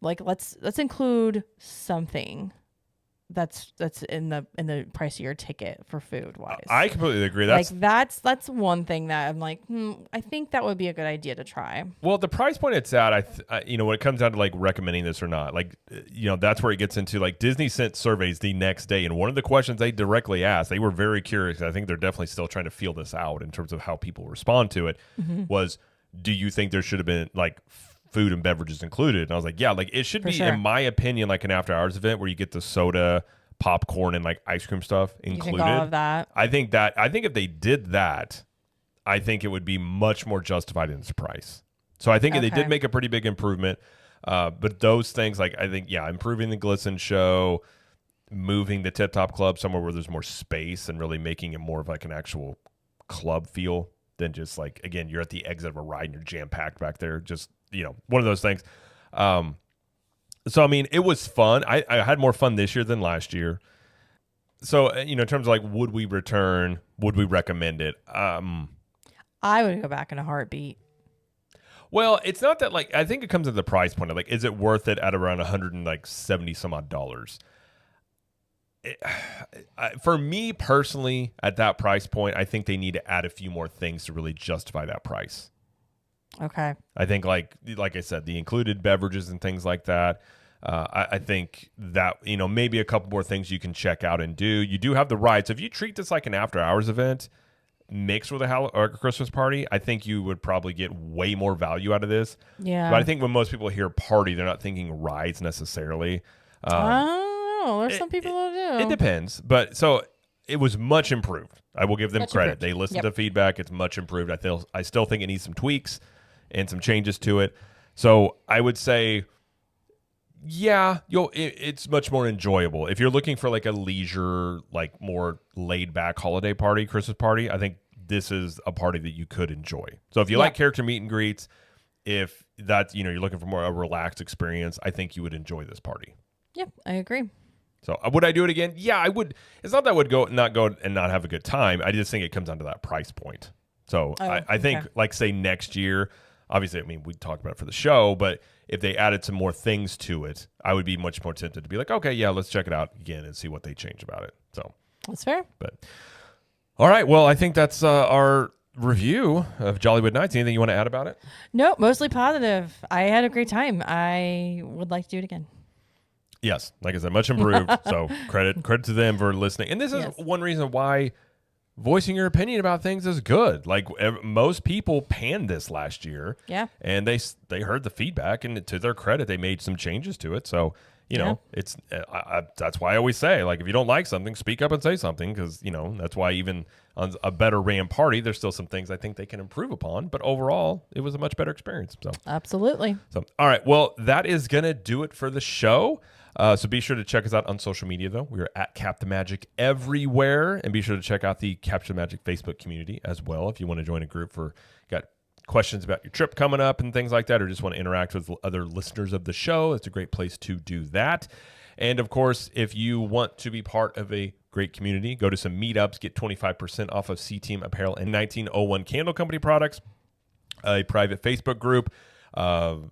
Like let's include something that's in the price of your ticket for food wise. I completely agree. That's one thing that I'm like, I think that would be a good idea to try. Well, the price point it's at, when it comes down to like recommending this or not, like, that's where it gets into like Disney sent surveys the next day. And one of the questions they directly asked, they were very curious. I think they're definitely still trying to feel this out in terms of how people respond to it was, do you think there should have been like food and beverages included? And I was like, yeah, like it should be, in my opinion, like an after hours event where you get the soda, popcorn, and like ice cream stuff included. You think all of that? I think if they did that, I think it would be much more justified in its price. So I think they did make a pretty big improvement. But those things, like I think, improving the Glisten show, moving the Tip Top Club somewhere where there's more space and really making it more of like an actual club feel than just like, again, you're at the exit of a ride and you're jam packed back there. Just, one of those things. So, I mean, it was fun. I had more fun this year than last year. So, in terms of like, would we return? Would we recommend it? I would go back in a heartbeat. Well, it's not that like, I think it comes to the price point of like, is it worth it at around $170 some odd dollars? For me personally, at that price point, I think they need to add a few more things to really justify that price. Okay. I think like I said, the included beverages and things like that. I think that, maybe a couple more things you can check out and do. You do have the ride. So if you treat this like an after hours event mixed with a Christmas party, I think you would probably get way more value out of this. Yeah. But I think when most people hear party, they're not thinking rides necessarily. There's some people who do. It depends. But so it was much improved. I will give them credit. Improved. They listened to feedback. It's much improved. I still think it needs some tweaks and some changes to it. So I would say, it's much more enjoyable. If you're looking for like a leisure, like more laid back holiday party, Christmas party, I think this is a party that you could enjoy. So if you like character meet and greets, if that's, you're looking for more a relaxed experience, I think you would enjoy this party. Yep, I agree. So would I do it again? Yeah, I would. It's not that I would not go and not have a good time. I just think it comes down to that price point. So I think, like, say next year, obviously, I mean, we talked about it for the show, but if they added some more things to it, I would be much more tempted to be like, okay, yeah, let's check it out again and see what they change about it. So that's fair. But all right, well, I think that's our review of Jollywood Nights. Anything you want to add about it? No, mostly positive. I had a great time. I would like to do it again. Yes, like I said, much improved. So credit to them for listening. And this is one reason why voicing your opinion about things is good. Like most people panned this last year. Yeah. And they heard the feedback, and to their credit, they made some changes to it. So, you know, it's that's why I always say, like, if you don't like something, speak up and say something, because, you know, that's why even on a better ran party, there's still some things I think they can improve upon. But overall, it was a much better experience. So absolutely. So, all right. Well, that is going to do it for the show. So be sure to check us out on social media, though. We are at Cap the Magic everywhere. And be sure to check out the Capture the Magic Facebook community as well if you want to join a group got questions about your trip coming up and things like that, or just want to interact with other listeners of the show. It's a great place to do that. And, of course, if you want to be part of a great community, go to some meetups, get 25% off of CTM apparel and 1901 Candle Company products, a private Facebook group, I'm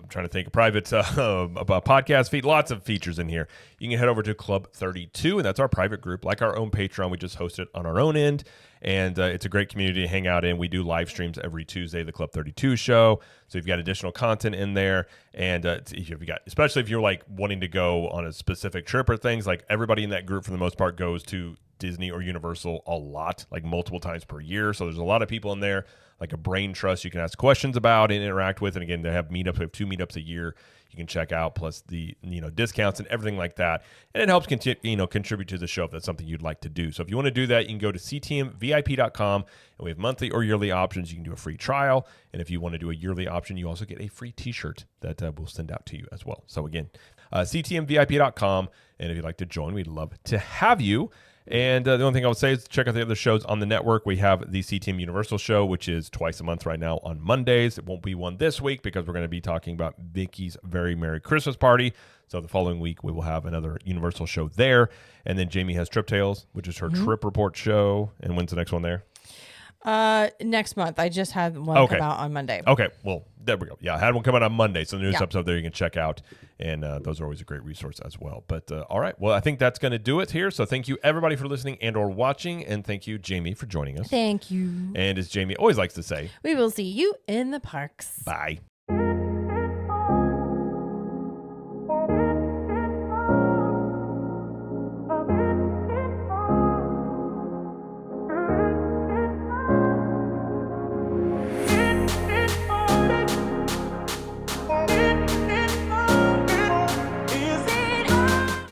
trying to think, a private podcast feed, lots of features in here. You can head over to Club 32, and that's our private group, like our own Patreon. We just host it on our own end, and it's a great community to hang out in. We do live streams every Tuesday, the Club 32 show, so you've got additional content in there, and especially if you're like wanting to go on a specific trip or things, like everybody in that group for the most part goes to Disney or Universal a lot, like multiple times per year. So there's a lot of people in there, like a brain trust you can ask questions about and interact with. And again, they have meetups. We have 2 meetups a year you can check out, plus the discounts and everything like that. And it helps contribute to the show if that's something you'd like to do. So if you want to do that, you can go to ctmvip.com, and we have monthly or yearly options. You can do a free trial, and if you want to do a yearly option, you also get a free T-shirt that we'll send out to you as well. So again, ctmvip.com, and if you'd like to join, we'd love to have you. And the only thing I would say is check out the other shows on the network. We have the CTM Universal show, which is twice a month right now on Mondays. It won't be one this week because we're going to be talking about Mickey's Very Merry Christmas Party. So the following week, we will have another Universal show there. And then Jamie has Trip Tales, which is her trip report show. And when's the next one there? Next month. I just had one come out on Monday. Okay, well, there we go. Yeah, I had one come out on Monday, so the news episode there you can check out, and those are always a great resource as well. But all right, well, I think that's going to do it here. So thank you everybody for listening and or watching, and thank you, Jamie, for joining us. Thank you. And as Jamie always likes to say, we will see you in the parks. Bye.